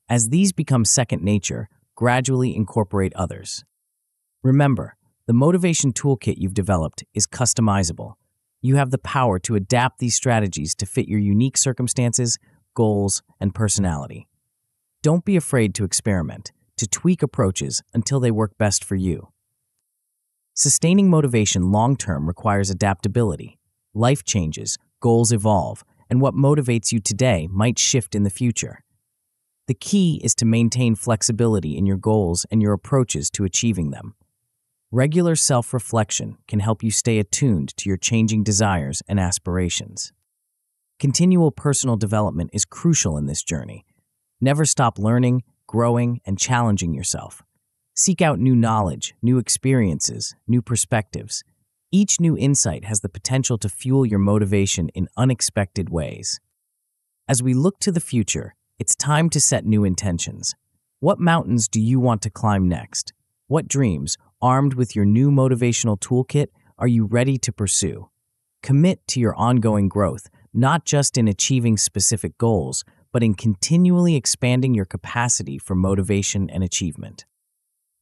As these become second nature, gradually incorporate others. Remember, the motivation toolkit you've developed is customizable. You have the power to adapt these strategies to fit your unique circumstances, goals, and personality. Don't be afraid to experiment, to tweak approaches until they work best for you. Sustaining motivation long-term requires adaptability. Life changes, goals evolve, and what motivates you today might shift in the future. The key is to maintain flexibility in your goals and your approaches to achieving them. Regular self-reflection can help you stay attuned to your changing desires and aspirations. Continual personal development is crucial in this journey. Never stop learning, growing, and challenging yourself. Seek out new knowledge, new experiences, new perspectives. Each new insight has the potential to fuel your motivation in unexpected ways. As we look to the future, it's time to set new intentions. What mountains do you want to climb next? What dreams, armed with your new motivational toolkit, are you ready to pursue? Commit to your ongoing growth, not just in achieving specific goals, but in continually expanding your capacity for motivation and achievement.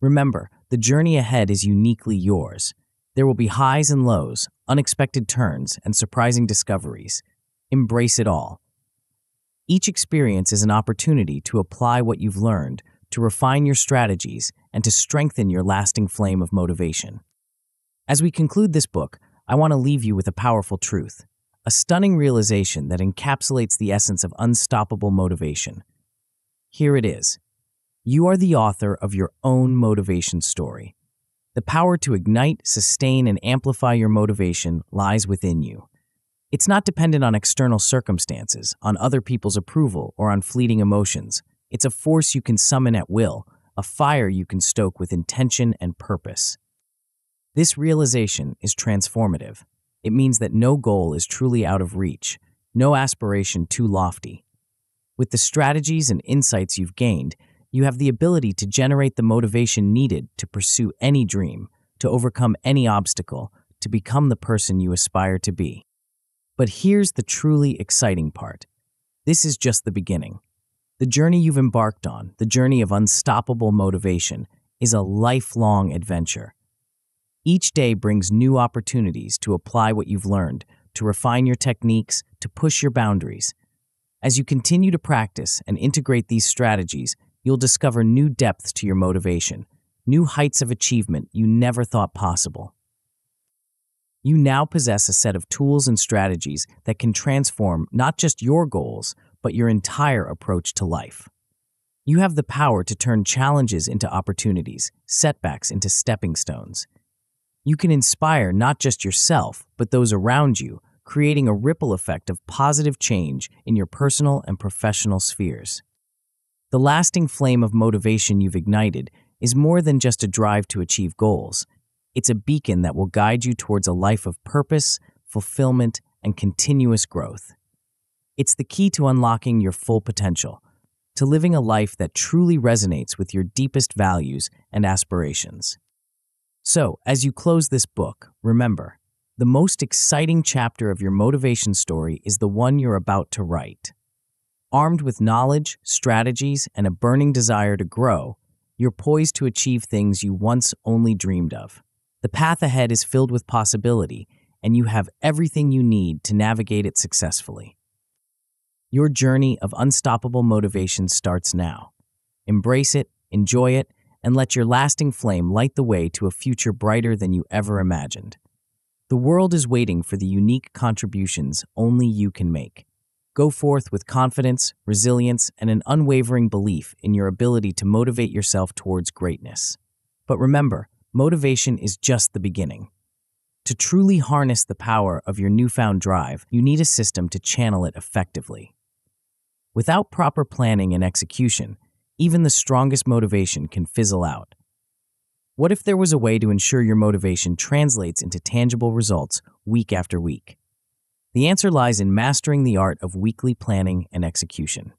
Remember, the journey ahead is uniquely yours. There will be highs and lows, unexpected turns, and surprising discoveries. Embrace it all. Each experience is an opportunity to apply what you've learned, to refine your strategies, and to strengthen your lasting flame of motivation. As we conclude this book, I want to leave you with a powerful truth, a stunning realization that encapsulates the essence of unstoppable motivation. Here it is. You are the author of your own motivation story. The power to ignite, sustain, and amplify your motivation lies within you. It's not dependent on external circumstances, on other people's approval, or on fleeting emotions. It's a force you can summon at will, a fire you can stoke with intention and purpose. This realization is transformative. It means that no goal is truly out of reach, no aspiration too lofty. With the strategies and insights you've gained, you have the ability to generate the motivation needed to pursue any dream, to overcome any obstacle, to become the person you aspire to be. But here's the truly exciting part. This is just the beginning. The journey you've embarked on, the journey of unstoppable motivation, is a lifelong adventure. Each day brings new opportunities to apply what you've learned, to refine your techniques, to push your boundaries. As you continue to practice and integrate these strategies, you'll discover new depths to your motivation, new heights of achievement you never thought possible. You now possess a set of tools and strategies that can transform not just your goals, but your entire approach to life. You have the power to turn challenges into opportunities, setbacks into stepping stones. You can inspire not just yourself, but those around you, creating a ripple effect of positive change in your personal and professional spheres. The lasting flame of motivation you've ignited is more than just a drive to achieve goals. It's a beacon that will guide you towards a life of purpose, fulfillment, and continuous growth. It's the key to unlocking your full potential, to living a life that truly resonates with your deepest values and aspirations. So, as you close this book, remember, the most exciting chapter of your motivation story is the one you're about to write. Armed with knowledge, strategies, and a burning desire to grow, you're poised to achieve things you once only dreamed of. The path ahead is filled with possibility, and you have everything you need to navigate it successfully. Your journey of unstoppable motivation starts now. Embrace it, enjoy it, and let your lasting flame light the way to a future brighter than you ever imagined. The world is waiting for the unique contributions only you can make. Go forth with confidence, resilience, and an unwavering belief in your ability to motivate yourself towards greatness. But remember, motivation is just the beginning. To truly harness the power of your newfound drive, you need a system to channel it effectively. Without proper planning and execution, even the strongest motivation can fizzle out. What if there was a way to ensure your motivation translates into tangible results week after week? The answer lies in mastering the art of weekly planning and execution.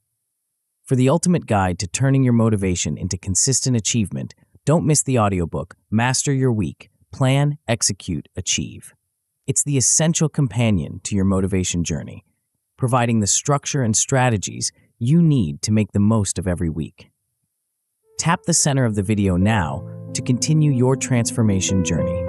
For the ultimate guide to turning your motivation into consistent achievement, don't miss the audiobook, Master Your Week, Plan, Execute, Achieve. It's the essential companion to your motivation journey, providing the structure and strategies you need to make the most of every week. Tap the center of the video now to continue your transformation journey.